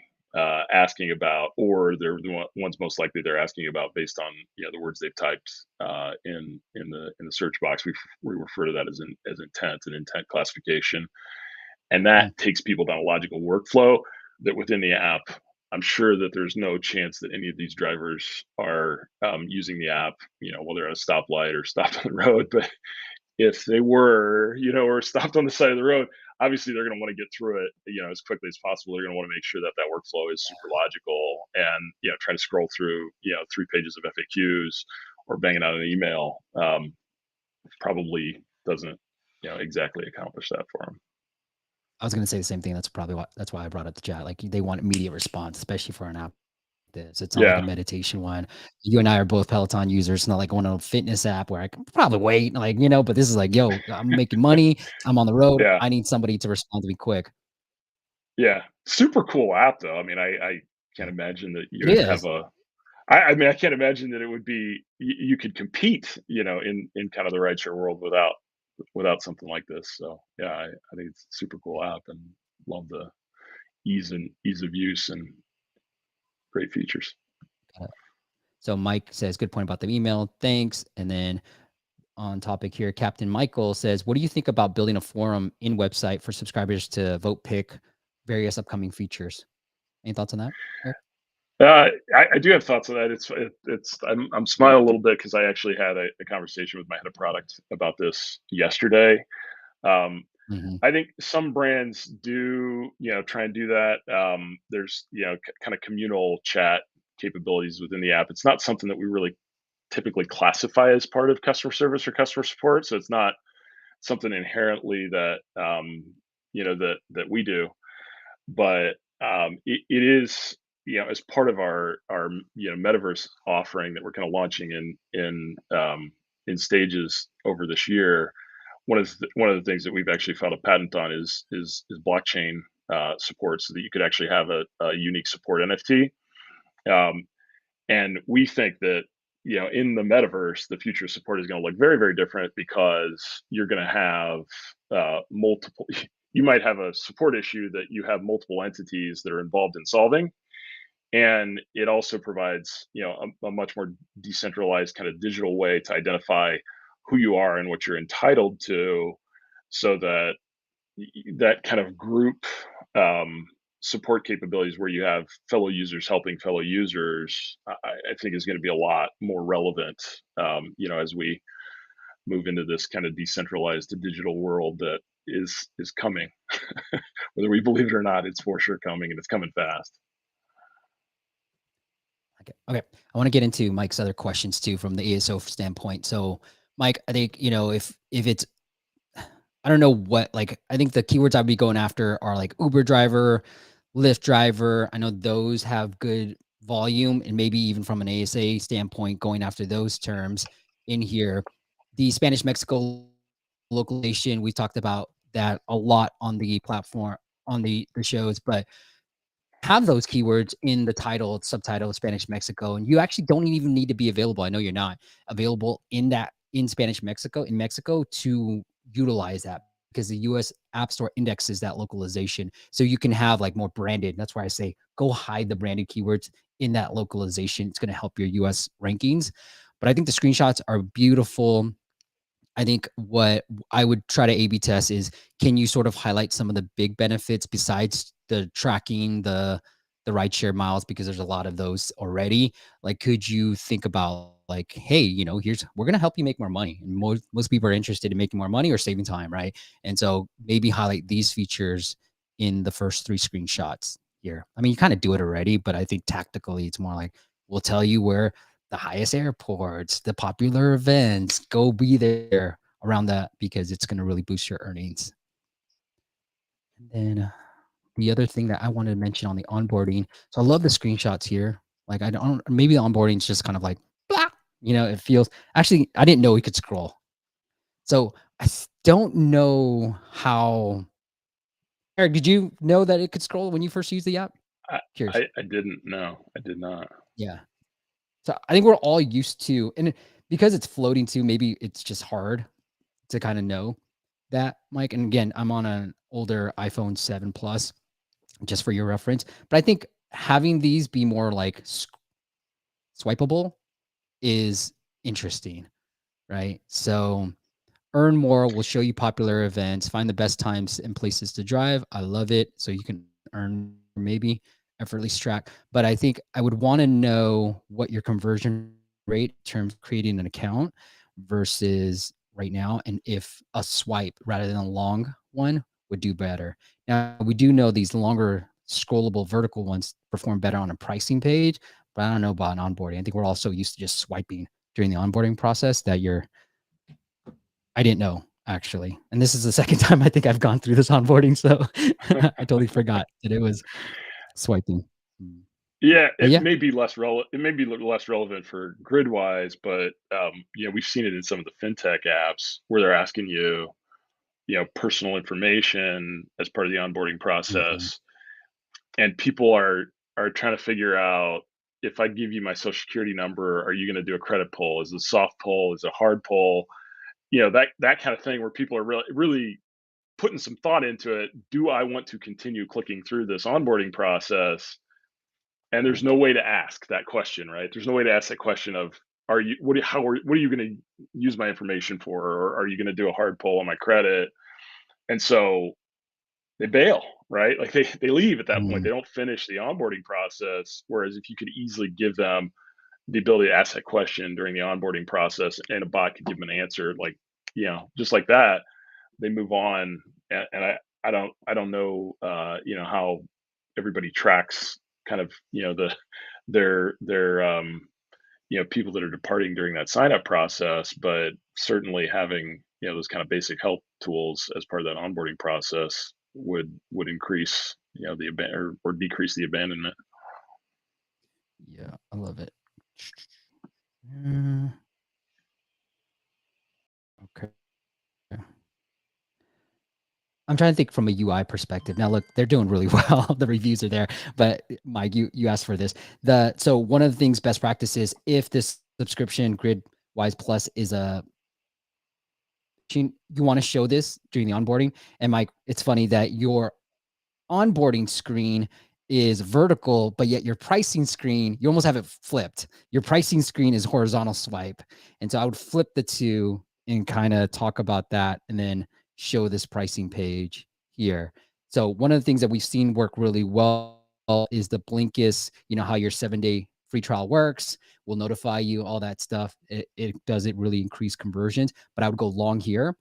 asking about, or they're the ones most likely they're asking about based on the words they've typed in the search box. We refer to that as intent and intent classification, and that Mm. takes people down a logical workflow that within the app. I'm sure that there's no chance that any of these drivers are using the app, while they're at a stoplight or stopped on the road. But if they were, or stopped on the side of the road, obviously they're going to want to get through it, as quickly as possible. They're going to want to make sure that that workflow is super logical, and try to scroll through, 3 pages of FAQs or banging out an email probably doesn't, exactly accomplish that for them. I was gonna say the same thing. That's why I brought up the chat. Like they want immediate response, especially for an app like this. It's not like a Yeah, meditation one. You and I are both Peloton users. It's not like one of a fitness app where I can probably wait, like, but this is like, yo, I'm making money. I'm on the road. yeah, I need somebody to respond to me quick. yeah. Super cool app though. I mean, I can't Yeah. imagine that you It would have is. a. I mean, I can't imagine that it would be you could compete, in kind of the rideshare world without something like this. So yeah, I think it's a super cool app and love the ease of use and great features. Got it. So Mike says, good point about the email. Thanks. And then on topic here, Captain Michael says, what do you think about building a forum in website for subscribers to vote pick various upcoming features? Any thoughts on that, Eric? I do have thoughts on that. I'm smiling a little bit because I actually had a conversation with my head of product about this yesterday. Um, Mm-hmm. I think some brands do, try and do that. There's, kind of communal chat capabilities within the app. It's not something that we really typically classify as part of customer service or customer support. So it's not something inherently that, that we do, but it is, as part of our metaverse offering that we're kind of launching in stages over this year. One of the things that we've actually filed a patent on is blockchain support, so that you could actually have a unique support NFT. Um, and we think that, in the metaverse, the future of support is going to look very, very different, because you're going to have multiple. You might have a support issue that you have multiple entities that are involved in solving, and it also provides, a much more decentralized kind of digital way to identify who you are and what you're entitled to, so that that kind of group um, support capabilities where you have fellow users helping fellow users, I think is going to be a lot more relevant, as we move into this kind of decentralized digital world that is coming. Whether we believe it or not, it's for sure coming, and it's coming fast. Okay. Okay. I want to get into Mike's other questions too from the ASO standpoint. So, Mike, I think, if it's, I don't know what, like, I think the keywords I'd be going after are like Uber driver, Lyft driver. I know those have good volume, and maybe even from an ASA standpoint, going after those terms in here. The Spanish Mexico localization, we talked about that a lot on the platform, on the shows, but have those keywords in the title, subtitle, Spanish Mexico, and you actually don't even need to be available. I know you're not available in Spanish Mexico in Mexico to utilize that, because the US App Store indexes that localization. So you can have like more branded. That's why I say go hide the branded keywords in that localization. It's going to help your US rankings. But I think the screenshots are beautiful. I think what I would try to A/B test is, can you sort of highlight some of the big benefits besides the tracking the rideshare miles, because there's a lot of those already. Like, could you think about like, hey, here's we're gonna help you make more money, and most people are interested in making more money or saving time, right? And so maybe highlight these features in the first three screenshots here. I mean, you kind of do it already, but I think tactically, it's more like we'll tell you where the highest airports, the popular events, go be there around that, because it's going to really boost your earnings. And then the other thing that I wanted to mention on the onboarding. So I love the screenshots here. Like, I don't, maybe the onboarding is just kind of like, blah. It feels actually, I didn't know we could scroll. So don't know how. Eric, did you know that it could scroll when you first used the app? I Curious. I didn't know. I did not. Yeah. So I think we're all used to, and because it's floating too, maybe it's just hard to kind of know that, Mike. And again, I'm on an older iPhone 7 Plus, just for your reference. But I think having these be more like swipeable is interesting, right? So earn more will show you popular events, find the best times and places to drive. I love it. So you can earn maybe effortlessly track. But I think I would want to know what your conversion rate in terms of creating an account versus right now, and if a swipe rather than a long one would do better. Now we do know these longer scrollable vertical ones perform better on a pricing page, but I don't know about onboarding. I think we're also used to just swiping during the onboarding process that I didn't know actually. And this is the second time I think I've gone through this onboarding. So I totally forgot that it was swiping. Mm. Yeah, But it yeah. may be less relevant for Gridwise, but, we've seen it in some of the fintech apps where they're asking you, personal information as part of the onboarding Mhm. process, and people are trying to figure out, if I give you my social security number, are you gonna do a credit pull? Is it a soft pull? Is it a hard pull? That kind of thing where people are really putting some thought into it. Do I want to continue clicking through this onboarding process? And there's no way to ask that question, right? There's no way to ask that question of, are you what are you going to use my information for, or are you going to do a hard pull on my credit? And so they bail, right? Like they leave at that point. Mm. They don't finish the onboarding process. Whereas if you could easily give them the ability to ask that question during the onboarding process, and a bot could give them an answer, like, just like that, they move on. And I don't know, how everybody tracks kind of, their people that are departing during that sign up process, but certainly having, those kind of basic help tools as part of that onboarding process would increase, or decrease the abandonment. Yeah, I love it. Mm, okay. I'm trying to think from a UI perspective. Now, look, they're doing really well. The reviews are there, but Mike, you asked for this. So one of the things, best practices, if this subscription Gridwise Plus is you want to show this during the onboarding. And Mike, it's funny that your onboarding screen is vertical, but yet your pricing screen, you almost have it flipped. Your pricing screen is horizontal swipe. And so I would flip the two and kind of talk about that and then show this pricing page here. So one of the things that we've seen work really well is the Blinkist, how your 7-day free trial works, will notify you, all that stuff. It does it really increase conversions, but I would go long here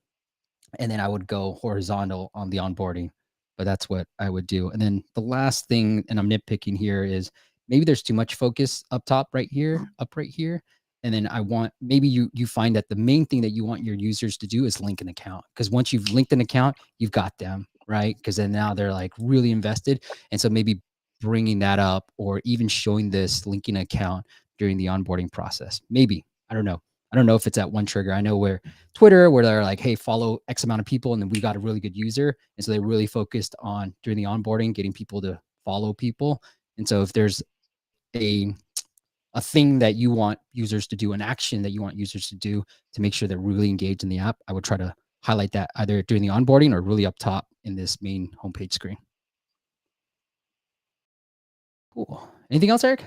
and then I would go horizontal on the onboarding. But that's what I would do. And then the last thing, and I'm nitpicking here, is maybe there's too much focus up top right here, up right here. And then I want maybe you find that the main thing that you want your users to do is link an account. Because once you've linked an account, you've got them, right? Because then now they're like really invested. And so maybe bringing that up or even showing this linking account during the onboarding process. Maybe. I don't know. I don't know if it's at one trigger. I know where Twitter, where they're like, hey, follow X amount of people, and then we got a really good user. And so they really focused on during the onboarding, getting people to follow people. And so if there's a a thing that you want users to do, an action that you want users to do to make sure they're really engaged in the app, I would try to highlight that either during the onboarding or really up top in this main homepage screen. Cool. Anything else, Eric?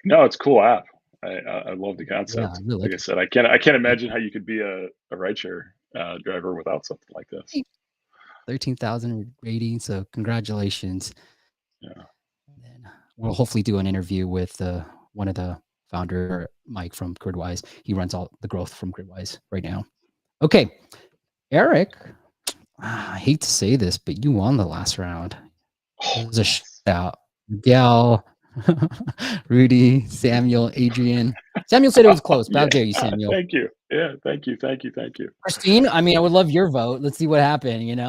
No, it's a cool app. I love the Yeah, I concept. really Like I like said, I can't it. imagine how you could be a rideshare driver without something like this. 13,000 ratings. So congratulations. Yeah. And then we'll hopefully do an interview with one of the founder, Mike from Gridwise. He runs all the growth from Gridwise right now. Okay, Eric, I hate to say this, but you won the last round. It Oh, was a nice. shutout. Miguel, Rudy, Samuel, Adrian. Samuel said it was close, but how Yeah. dare you, Samuel? Thank you. Yeah. Thank you. Thank you. Thank you. Christine, I mean, I would love your vote. Let's see what happened.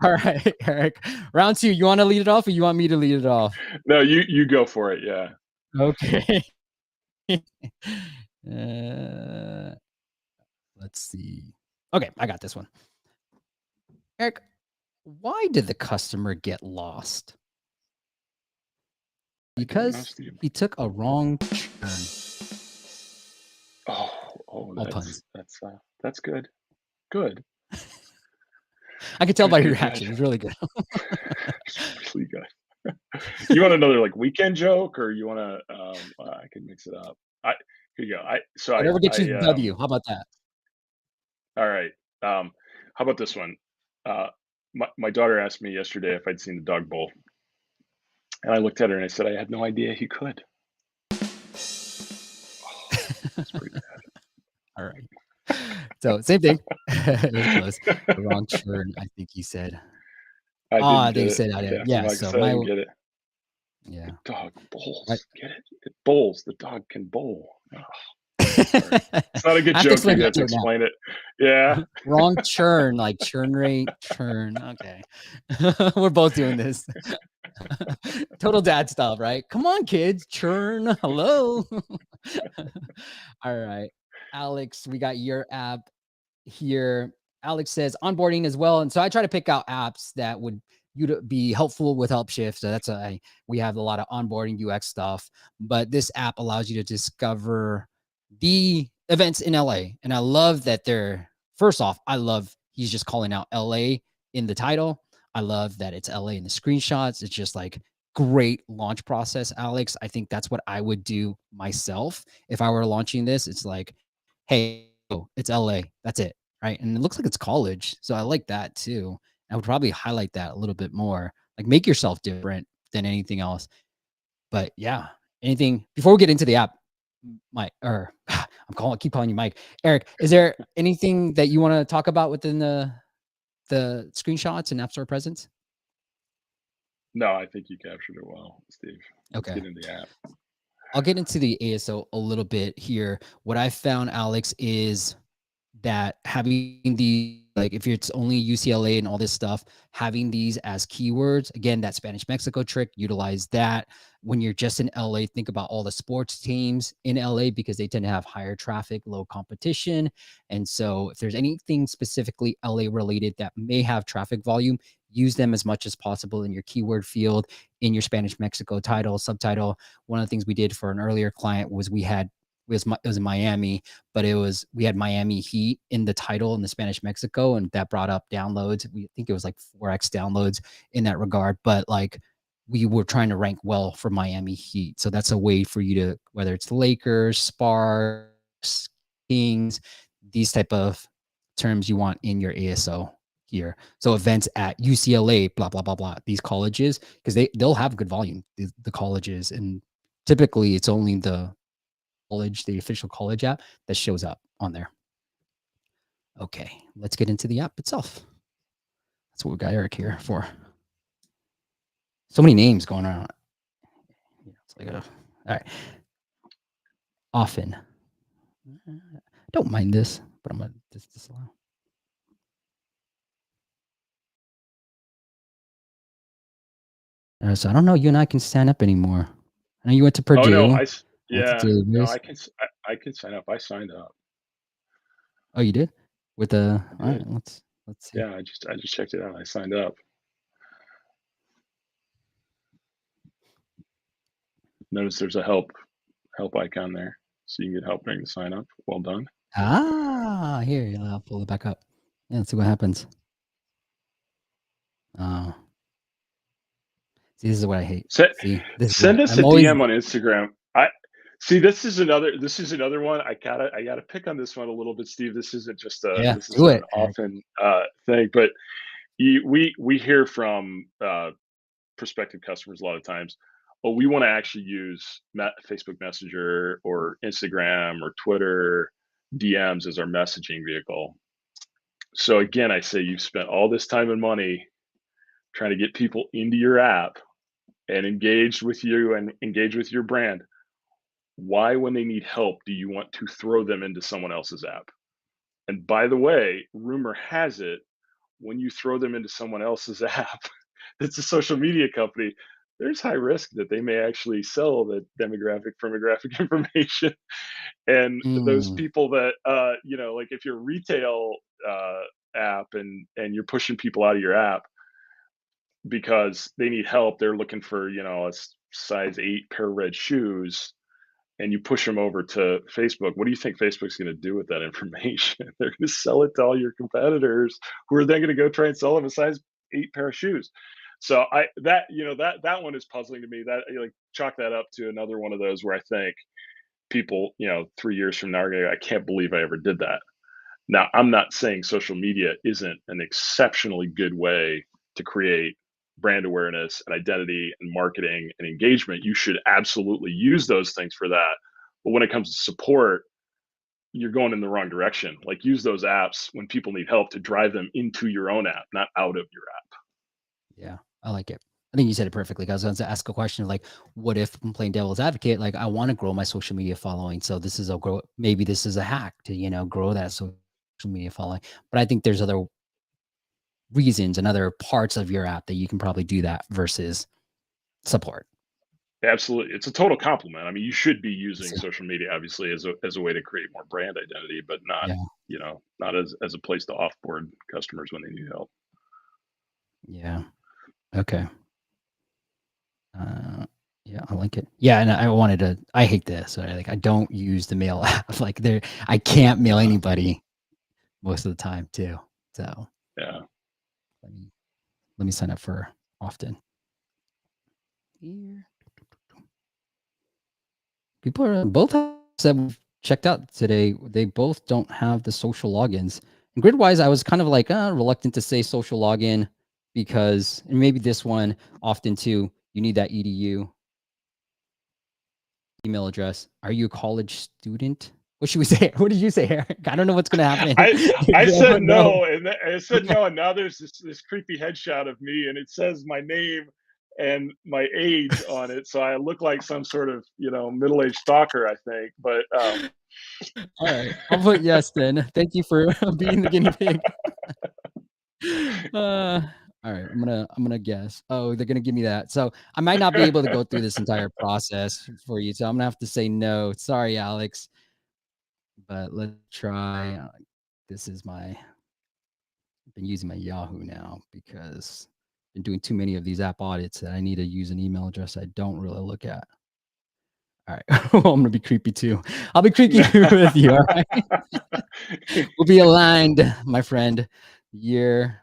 All right, Eric. Round two. You want to lead it off or you want me to lead it off? No, you go for it. Yeah. Okay. Uh, let's see. Okay, I got this one. Eric, why did the customer get lost? I don't know, Because Steve. he took a wrong turn. Oh, All puns. that's good. Good. I could tell Good, by your good, good. reaction. It was really good. It's really good. You want another, like, weekend joke, or you wanna, I can mix it up. I Here you go. Whatever gets you the W. How about that? Alright, how about this one? Uh, my daughter asked me yesterday if I'd seen the dog bowl, and I looked at her and I said, "I had no idea he could." That's pretty All right. So same thing. It was close. The wrong churn, I think he said. I Oh, didn't I think get he it. said I Okay, did. after Yeah. Mike So said I my didn't get it. yeah. The dog Right. bowls. Get it? It bowls. The dog can bowl. Oh, sorry. It's not a good I have to joke if explain you that have to to her now. explain it. Yeah. Wrong churn, like churn rate, churn. Okay. We're both doing this. Total dad stuff, right? Come on, kids, churn. Hello. All right. Alex, we got your app here. Alex says onboarding as well. And so I try to pick out apps that would you to be helpful with Helpshift. So that's we have a lot of onboarding UX stuff, but this app allows you to discover the events in LA. And I love that they're first off, I love he's just calling out LA in the title. I love that it's LA in the screenshots. It's just like great launch process, Alex. I think that's what I would do myself if I were launching this. It's like, hey, it's LA. That's it. Right. And it looks like it's college. So I like that too. I would probably highlight that a little bit more. Like make yourself different than anything else. But yeah, anything before we get into the app, Mike, or keep calling you Mike. Eric, is there anything that you want to talk about within the screenshots and App Store presence? No, I think you captured it well, Steve. Let's Okay. get into the app. I'll get into the ASO a little bit here. What I found, Alex, is that having the like if it's only UCLA and all this stuff, having these as keywords, again, that Spanish Mexico trick, utilize that. When you're just in LA, think about all the sports teams in LA because they tend to have higher traffic, low competition. And so if there's anything specifically LA related that may have traffic volume, use them as much as possible in your keyword field, in your Spanish Mexico title, subtitle. One of the things we did for an earlier client was it was in Miami, but we had Miami Heat in the title in the Spanish Mexico, and that brought up downloads. We think it was like 4x downloads in that regard, but like we were trying to rank well for Miami Heat. So that's a way for you to, whether it's Lakers, Sparks, Kings, these type of terms you want in your ASO here. So events at UCLA, blah, blah, blah, blah, these colleges, because they'll have good volume, the colleges. And typically it's only the official college app that shows up on there. Okay, let's get into the app itself. That's what we got Eric here for. So many names going around. It's like all right. Often. I don't mind this, but I'm gonna disallow. So I don't know. You and I can stand up anymore. I know you went to Oh, no, Purdue. I went to yeah, no, Davis. I can sign up. I signed up. Oh, you did? With the I all right. did. Let's see. Yeah, I just checked it out. I signed up. Notice there's a help icon there, so you can get help during the sign up. Well done. Here, I'll pull it back up. Yeah, let's see what happens. Oh, see, this is what I hate. Se See, this is Send what us a I'm always. DM on Instagram. I See, this is another one. I gotta pick on this one a little bit, Steve. Yeah, This do isn't an it, Eric. often, thing, but we hear from, prospective customers a lot of times, "Oh, we wanna actually use Facebook Messenger or Instagram or Twitter DMs as our messaging vehicle." So, again, I say you've spent all this time and money trying to get people into your app and engaged with you and engage with your brand. Why, when they need help, do you want to throw them into someone else's app? And by the way, rumor has it, when you throw them into someone else's app, it's a social media company, there's high risk that they may actually sell the firmographic information. And those Mm, people that, like if you're a retail app and you're pushing people out of your app because they need help, they're looking for, size 8 pair of red shoes, and you push them over to Facebook, what do you think Facebook's going to do with that information? They're going to sell it to all your competitors, who are then going to go try and sell them a size 8 pair of shoes. So that one is puzzling to me. That like chalk that up to another one of those where I think people, 3 years from now are going to, I can't believe I ever did that. Now, I'm not saying social media isn't an exceptionally good way to create brand awareness and identity and marketing and engagement. You should absolutely use those things for that. But when it comes to support, you're going in the wrong direction. Like, use those apps when people need help to drive them into your own app, not out of your app. yeah, I like it. I think you said it perfectly. 'Cause I was going to ask a question like, what if I'm playing devil's advocate? Like, I want to grow my social media following. So this is a grow. Maybe this is a hack to, grow that social media following. But I think there's other reasons and other parts of your app that you can probably do that versus support. Absolutely. It's a total compliment. I mean, you should be using So, social media obviously as a way to create more brand identity, but not, yeah. not as a place to offboard customers when they need help. Yeah. Okay. Uh, yeah, I like it. Yeah, and I wanted to. I hate this. So I don't use the mail app. Like there, I can't mail Yeah. anybody most of the time too. So Yeah. let me let me sign up for often. Here, people are both that we've checked out today. They both don't have the social logins. And Gridwise, I was kind of like reluctant to say social login because, and maybe this one often too. You need that edu email address. Are you a college student? What should we say? What did you say, Eric? I don't know what's going to happen. I You'll said put no. no, and I said Okay. no, and now there's this creepy headshot of me, and it says my name and my age on it, so I look like some sort of middle-aged stalker, I think. But All right. I'll put yes then. Thank you for being the guinea pig. Uh, all right. I'm gonna guess. Oh, they're gonna give me that. So I might not be able to go through this entire process for you. So I'm gonna have to say no. Sorry, Alex. But let's try. This is my I've been using my Yahoo now because I've been doing too many of these app audits that I need to use an email address I don't really look at. All right. Well, I'm gonna be creepy too. I'll be creepy with you. All right. We'll be aligned, my friend. Year.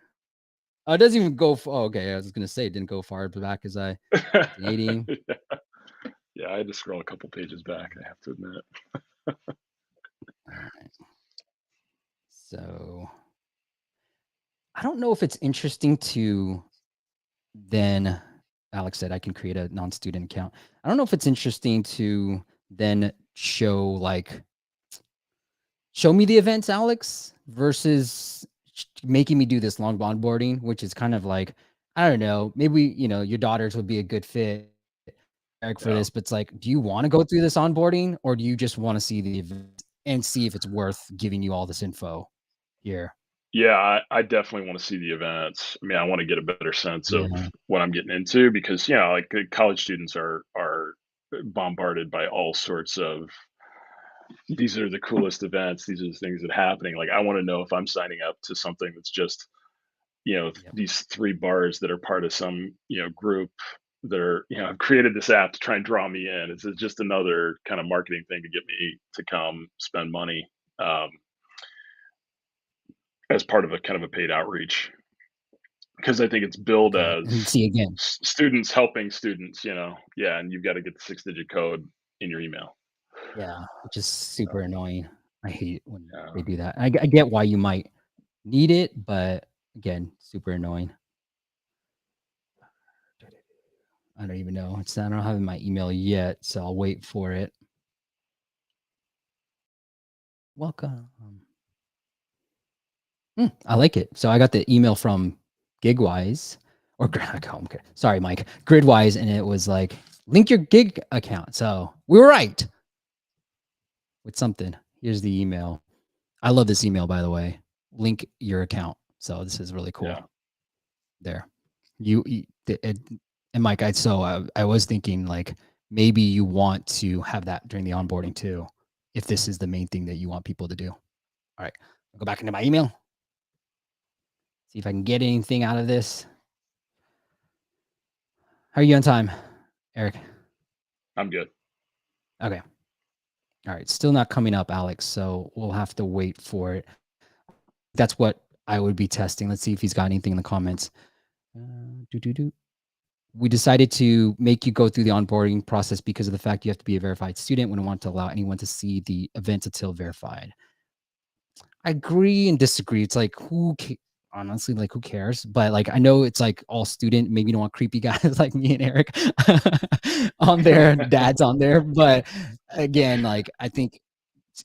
Oh, it doesn't even go. Oh, okay. I was gonna say it didn't go far back as I 1980. Yeah, I had to scroll a couple pages back, I have to admit. All right. So I don't know if it's interesting to then. Alex said I can create a non-student account. I don't know if it's interesting to then show me the events, Alex, versus making me do this long onboarding, which is kind of like, I don't know, maybe, your daughters would be a good fit, Eric, for Yeah. this, but it's like, do you want to go through this onboarding or do you just want to see the event and see if it's worth giving you all this info here? Yeah, I definitely wanna see the events. I mean, I wanna get a better sense of Yeah. what I'm getting into because, like, college students are bombarded by all sorts of, "These are the coolest events, these are the things that are happening." Like, I wanna know if I'm signing up to something that's just, Yep. these 3 bars that are part of some, group that are, have created this app to try and draw me in. Is it just another kind of marketing thing to get me to come spend money, um, as part of a kind of a paid outreach? Because I think it's billed Okay. as And see again. students helping students, yeah, and you've got to get the 6-digit code in your email. Yeah. Which is super annoying. I hate when Yeah. they do that. I get why you might need it, but again, super annoying. I don't even know. I don't have my email yet, so I'll wait for it. Welcome. I like it. So I got the email from Gigwise or okay. Sorry, Mike. Gridwise, and it was like link your gig account. So we were right with something. Here's the email. I love this email, by the way. Link your account. So this is really Yeah. cool. There, you it, And Mike, I was thinking like maybe you want to have that during the onboarding too, if this is the main thing that you want people to do. All right, I'll go back into my email, see if I can get anything out of this. How are you on time, Eric? I'm good. Okay. All right. Still not coming up, Alex. So we'll have to wait for it. That's what I would be testing. Let's see if he's got anything in the comments. Do. We decided to make you go through the onboarding process because of the fact you have to be a verified student. We don't want to allow anyone to see the event until verified. I agree and disagree. It's like honestly, like who cares? But like I know it's like all student. Maybe you don't want creepy guys like me and Eric on there, dads on there. But again, like I think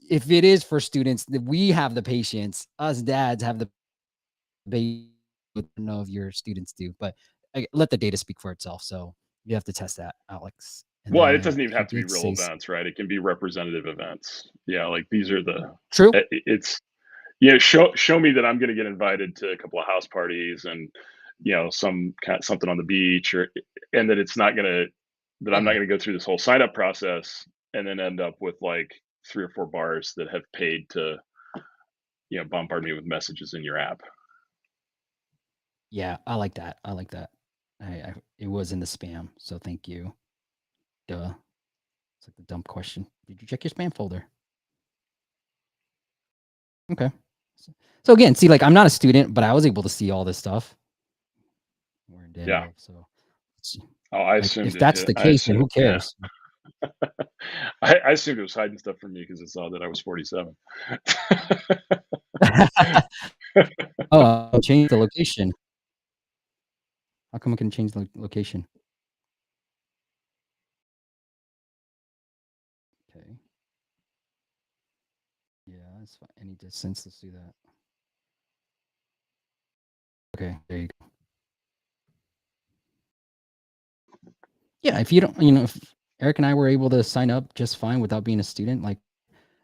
if it is for students, that we have the patience. Us dads have the patience. I don't know if your students do, but let the data speak for itself. So you have to test that, Alex. And Well, it then doesn't even he have to be did real say events, right? It can be representative events. Yeah, like these are the true. it's yeah, show me that I'm gonna get invited to a couple of house parties and, something on the beach or and that it's not gonna that I'm not Yeah. gonna go through this whole sign up process and then end up with like 3 or 4 bars that have paid to, bombard me with messages in your app. Yeah, I like that. I like that. I it was in the spam, so thank you. Duh. It's like the dumb question. Did you check your spam folder? Okay. So again, see, like I'm not a student, but I was able to see all this stuff. We're in dead Yeah. of, so Oh, I like if assumed it that's hit the I case, then assume who yeah. cares? I assumed it was hiding stuff from me because it saw that I was 47. Oh, change the location. How come I can change the location? Okay. Yeah, that's fine. Any distance. Let's do that. Okay, there you go. Yeah, if you don't, if Eric and I were able to sign up just fine without being a student, like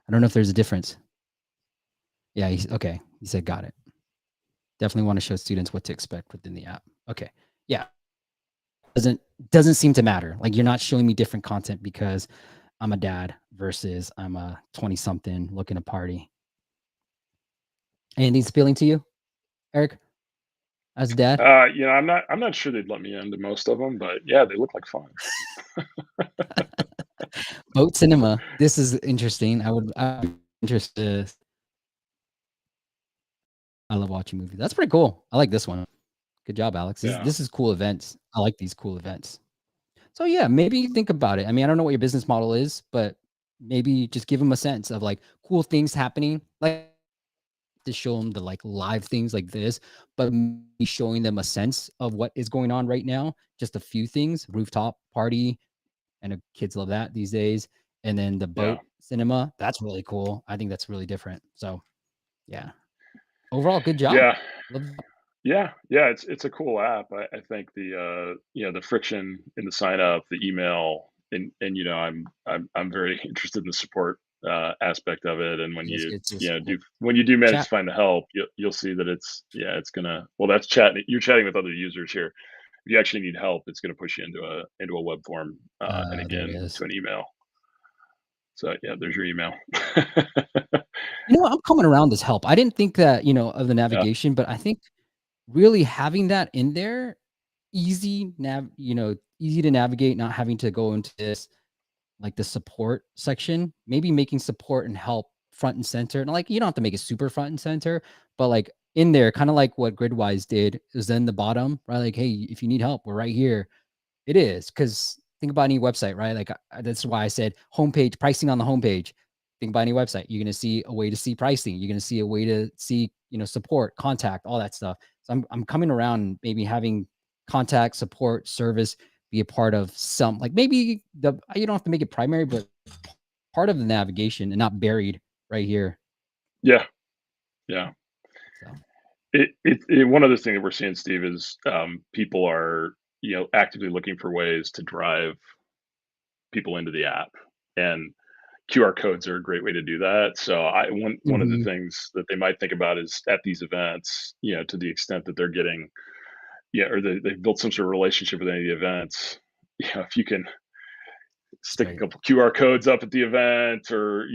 I don't know if there's a difference. Yeah, he's okay. He said got it. Definitely want to show students what to expect within the app. Okay. Yeah. Doesn't doesn't seem to matter. Like you're not showing me different content because I'm a dad versus I'm a 20 something looking to party. Anything appealing to you, Eric, as a dad? I'm not sure they'd let me into most of them, but yeah, they look like fun. Boat cinema. This is interesting. I'd be interested. I love watching movies. That's pretty cool. I like this one. Good job, Alex. Yeah. This is cool events. I like these cool events. So yeah, maybe think about it. I mean, I don't know what your business model is, but maybe just give them a sense of like cool things happening, like to show them the like live things like this, but maybe showing them a sense of what is going on right now. Just a few things, rooftop party, and kids love that these days. And then the Yeah. boat cinema, that's really cool. I think that's really different. So yeah, overall, good job. Yeah. Love Yeah. Yeah. It's a cool app. I think the friction in the sign up, the email, and I'm very interested in the support aspect of it. And when you it's just do manage chat. to find the help, you'll see that it's gonna well that's chatting you're chatting with other users here. If you actually need help, it's gonna push you into a web form and There it again is. to an email. So yeah, there's your email. I'm coming around this help. I didn't think that, of the Yeah. navigation, but I think really having that in there, easy to navigate, not having to go into this like the support section, maybe making support and help front and center. And like you don't have to make it super front and center, but like in there, kind of like what Gridwise did is then the bottom, right? Like, hey, if you need help, we're right here. It is because think about any website, right? Like that's why I said homepage pricing on the homepage. Think about any website. You're going to see a way to see pricing. You're going to see a way to see, support, contact, all that stuff. So I'm coming around and maybe having contact, support, service be a part of some like maybe you don't have to make it primary, but part of the navigation and not buried right here. Yeah. Yeah. So One other thing that we're seeing, Steve, is people are actively looking for ways to drive people into the app, and QR codes are a great way to do that. So one of the mhm. things that they might think about is at these events, to the extent that they're getting yeah, or they've built some sort of relationship with any of the events. If you can That's stick a right. couple QR codes up at the event, or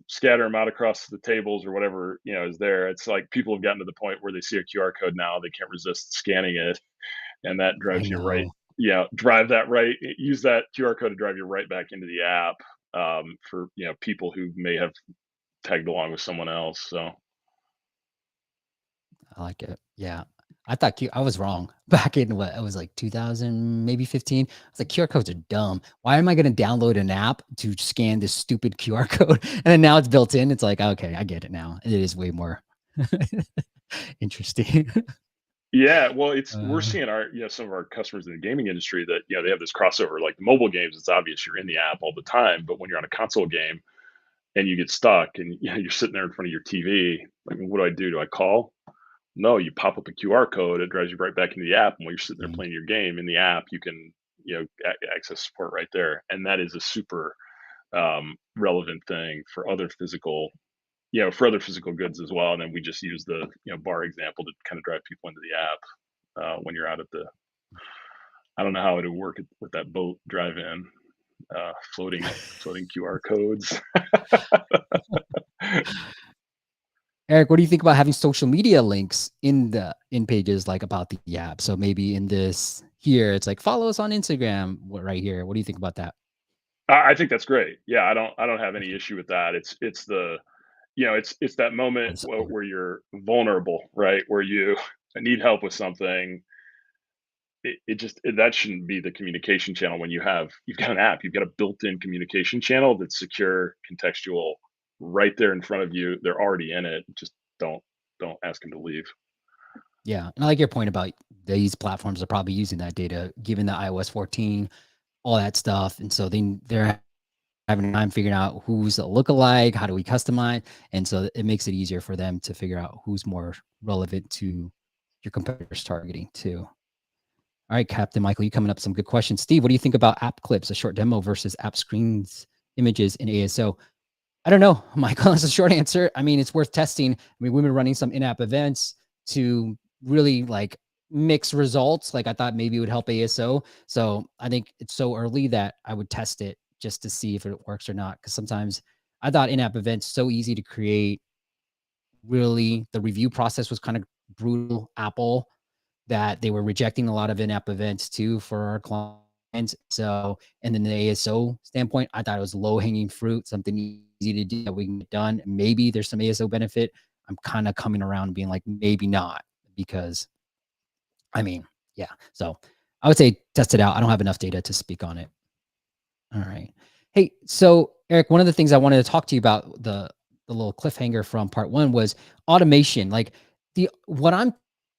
scatter them out across the tables or whatever is there. It's like people have gotten to the point where they see a QR code now, they can't resist scanning it, and that I drives you right. know. Yeah, drive that right. Use that QR code to drive you right back into the app, for people who may have tagged along with someone else. So I like it. Yeah. I thought I was wrong back in what it was like 2000, maybe 15. I was like, QR codes are dumb. Why am I going to download an app to scan this stupid QR code? And then now it's built in. It's like, okay, I get it now. It is way more interesting. yeah, well, we're uh, seeing some of our customers in the gaming industry that they have this crossover. Like the mobile games, it's obvious you're in the app all the time, but when you're on a console game and you get stuck and you're sitting there in front of your TV, like, what do I do? Do I call? No, you pop up a QR code, it drives you right back into the app, and when you're sitting there mm, playing your game in the app, you can, access support right there, and that is a super, relevant thing for other physical goods as well, and then we just use the, bar example to kinda drive people into the app, when you're out at the I don't know how it would work with that boat drive-in, floating QR codes. Eric, what do you think about having social media links in pages like about the app? So maybe in this here, it's like follow us on Instagram right here. What do you think about that? I think that's great. Yeah, I don't have any issue with that. It's that Oh, moment the support. where you're vulnerable, right? Where you need help with something. That shouldn't be the communication channel when you've got an app, you've got a built-in communication channel that's secure, contextual, right there in front of you. They're already in it. Just don't ask them to leave. Yeah, and I like your point about these platforms are probably using that data, given the iOS 14, all that stuff, and so they're having time figuring out who's a lookalike, how do we customize, and so it makes it easier for them to figure out who's more relevant to your competitors' targeting too. All right, Captain Michael, you coming up with some good questions. Steve, what do you think about app clips, a short demo versus app screens, images in ASO? I don't know, Michael. That's a short answer. I mean, it's worth testing. I mean, we've been running some in-app events to really like mix results. Like I thought maybe it would help ASO. So I think it's so early that I would test it just to see if it works or not. Because sometimes I thought in-app events so easy to create. Really, the review process was kind of brutal. Apple that they were rejecting a lot of in-app events too for our clients. So, and then the ASO standpoint, I thought it was low-hanging fruit, something easy to do that we can get done. Maybe there's some ASO benefit. I'm kind of coming around and being like, maybe not, because I mean, yeah. So I would say test it out. I don't have enough data to speak on it. All right. Hey, so Eric, one of the things I wanted to talk to you about the little cliffhanger from part one was automation. Like the what I'm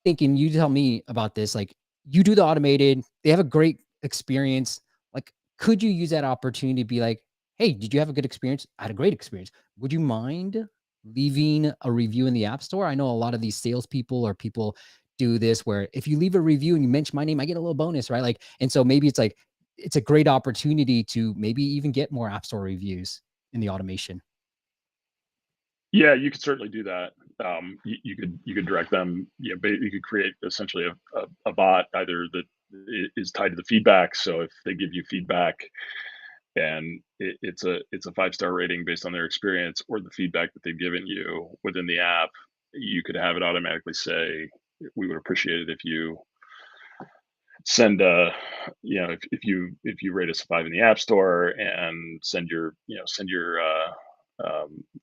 thinking, you tell me about this. Like you do the automated, they have a great experience. Like, could you use that opportunity to be like, hey, did you have a good experience? I had a great experience. Would you mind leaving a review in the app store? I know a lot of these salespeople or people do this where if you leave a review and you mention my name, I get a little bonus, right? Like, and so maybe it's like it's a great opportunity to maybe even get more app store reviews in the automation. Yeah, you could certainly do that. You could direct them. You could create essentially a bot either that is tied to the feedback. So if they give you feedback and it's a 5-star rating based on their experience or the feedback that they've given you within the app, you could have it automatically say, "We would appreciate it if you send if you rate us a 5 in the app store and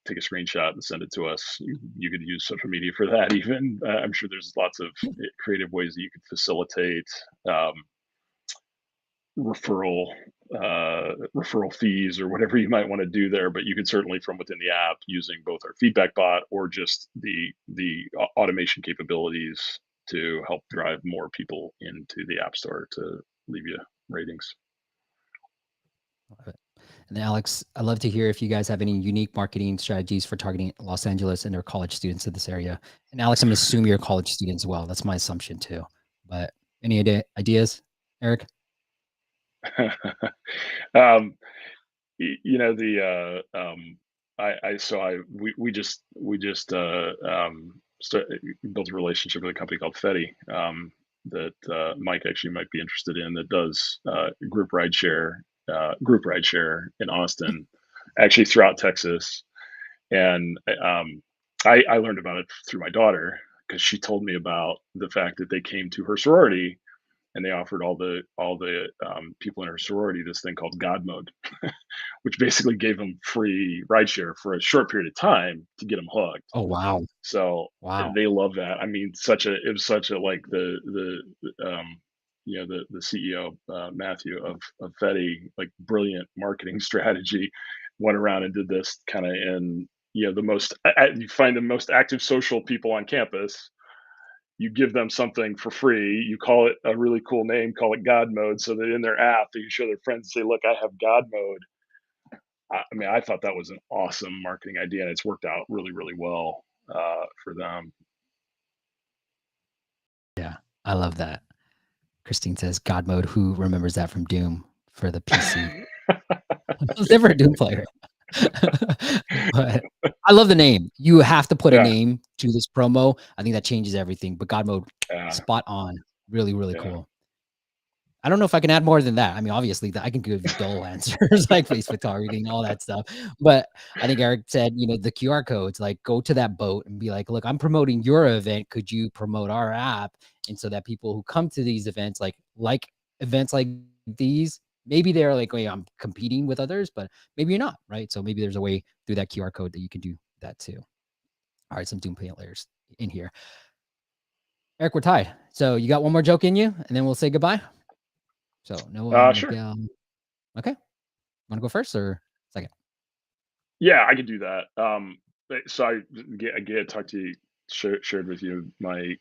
take a screenshot and send it to us." You could use social media for that. Even I'm sure there's lots of creative ways that you could facilitate um, referral referral fees or whatever you might want to do there. But you can certainly, from within the app, using both our feedback bot or just the automation capabilities, to help drive more people into the app store to leave you ratings. Love it. And then Alex, I'd love to hear if you guys have any unique marketing strategies for targeting Los Angeles and their college students in this area. And Alex, I'm assuming you're a college student as well. That's my assumption too. But any ideas, Eric? um, the I so I we just built a relationship with a company called Fetty, that Mike actually might be interested in, that does group rideshare in Austin, actually throughout Texas. And I learned about it through my daughter because she told me about the fact that they came to her sorority and they offered all the people in her sorority this thing called God Mode, which basically gave them free rideshare for a short period of time to get them hooked. Oh, wow. So Wow. they love that. I mean, it was such a like the CEO Matthew of Fetty, like brilliant marketing strategy, went around and did this kind of in you find the most active social people on campus. You give them something for free. You call it a really cool name, call it God Mode, so that in their app they can show their friends and say, "Look, I have God Mode." I mean, I thought that was an awesome marketing idea, and it's worked out really, really well for them. Yeah, I love that. Christine says, "God mode." Who remembers that from Doom for the PC? I was never a Doom player, but I love the name. You have to put a Yeah, name to this promo. I think that changes everything. But God mode, yeah, spot on. Really, really yeah. cool. I don't know if I can add more than that. I mean, obviously, I can give you dull answers like Facebook targeting, all that stuff. But I think Eric said, the QR codes, like go to that boat and be like, look, I'm promoting your event. Could you promote our app? And so that people who come to these events, like events like these, maybe they're like, wait, I'm competing with others, but maybe you're not, right? So maybe there's a way through that QR code that you can do that too. All right, some Doom players in here. Eric, we're tied. So you got one more joke in you, and then we'll say goodbye. So Noah, Sure. Miguel. Okay. Want to go first or second? Yeah, I could do that. So I talked to you, shared with you my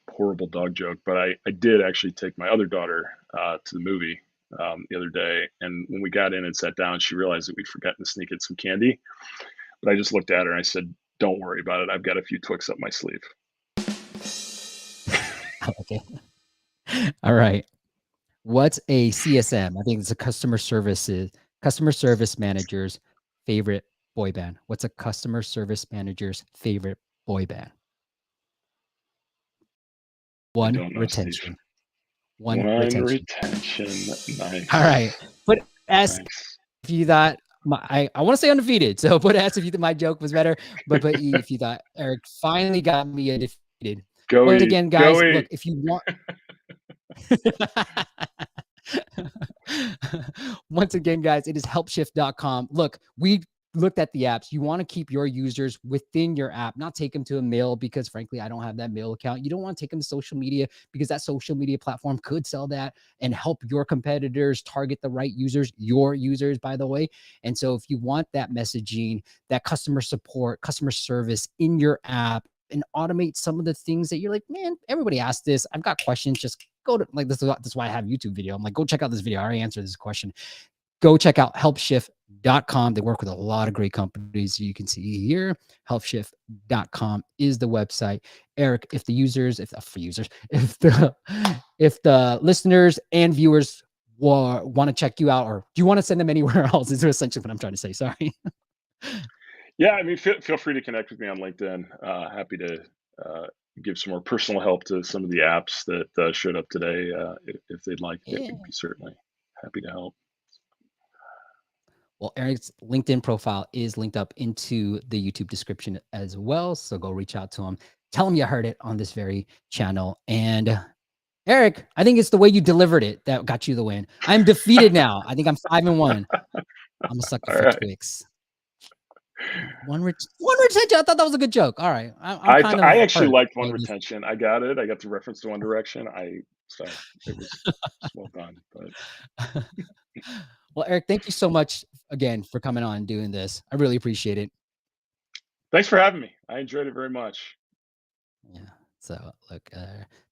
horrible dog joke, but I did actually take my other daughter to the movie the other day, and when we got in and sat down, she realized that we'd forgotten to sneak in some candy. But I just looked at her and I said, "Don't worry about it. I've got a few Twix up my sleeve." I like it. All right. What's a CSM? I think it's a customer service manager's favorite boy band. What's a customer service manager's favorite boy band? I One, don't know, Steve. retention. One, One retention. retention. All right. Nice. Put S Nice. if you thought I want to say undefeated. So put S if you thought my joke was better, but put E if you thought Eric finally got me undefeated. Go Once eat. again, Go guys, look, eat. if you want Once again, guys, it is helpshift.com. Look, we looked at the apps. You want to keep your users within your app, not take them to a mail because, frankly, I don't have that mail account. You don't want to take them to social media because that social media platform could sell that and help your competitors target the right users, your users, by the way. And so, if you want that messaging, that customer support, customer service in your app, and automate some of the things that you're like, man, everybody asked this. I've got questions. Just go to that's why I have YouTube video. I'm like, go check out this video. I already answered this question. Go check out helpshift.com. They work with a lot of great companies. You can see here, helpshift.com is the website. Eric, if the users, if the listeners and viewers want to check you out, or do you want to send them anywhere else? Is essentially what I'm trying to say. Sorry. Yeah, I mean, feel free to connect with me on LinkedIn. Happy to uh, give some more personal help to some of the apps that showed up today. If they'd like, it Yeah. would be certainly happy to help. Well, Eric's LinkedIn profile is linked up into the YouTube description as well. So go reach out to him. Tell him you heard it on this very channel. And Eric, I think it's the way you delivered it that got you the win. I'm defeated now. I think I'm 5-1. I'm a sucker All for right. Twix. One retention. I thought that was a good joke. All right. I'm kind I of actually hurt. liked One Retention. I got it. I got the reference to One Direction. So it was well done. But Well, Eric, thank you so much again for coming on and doing this. I really appreciate it. thanks for having me. I enjoyed it very much. Yeah. So look,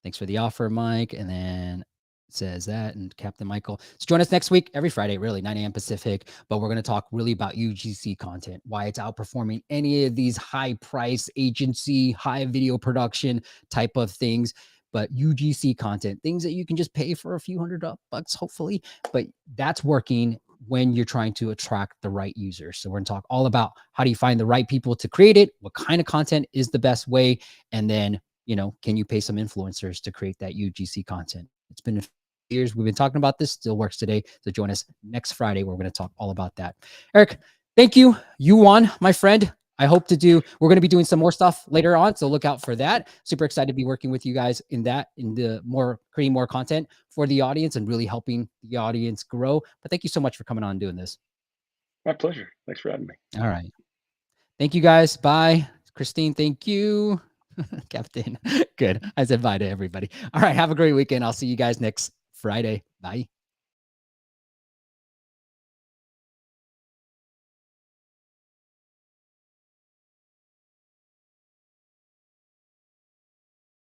thanks for the offer, Mike. And then says that and Captain Michael. So join us next week, every Friday, really 9 a.m. Pacific. But we're going to talk really about UGC content, why it's outperforming any of these high price agency, high video production type of things. But UGC content, things that you can just pay for a few $100, hopefully. But that's working. when you're trying to attract the right users. So we're going to talk all about how do you find the right people to create it, what kind of content is the best way, and then, can you pay some influencers to create that UGC content? It's been years we've been talking about this, still works today. So join us next Friday where we're going to talk all about that. Eric, thank you. You won, my friend. We're going to be doing some more stuff later on. So look out for that. Super excited to be working with you guys in the more creating more content for the audience and really helping the audience grow. But thank you so much for coming on and doing this. My pleasure. Thanks for having me. All right. Thank you guys. Bye. Christine, thank you. Captain. Good. I said bye to everybody. All right. Have a great weekend. I'll see you guys next Friday. Bye.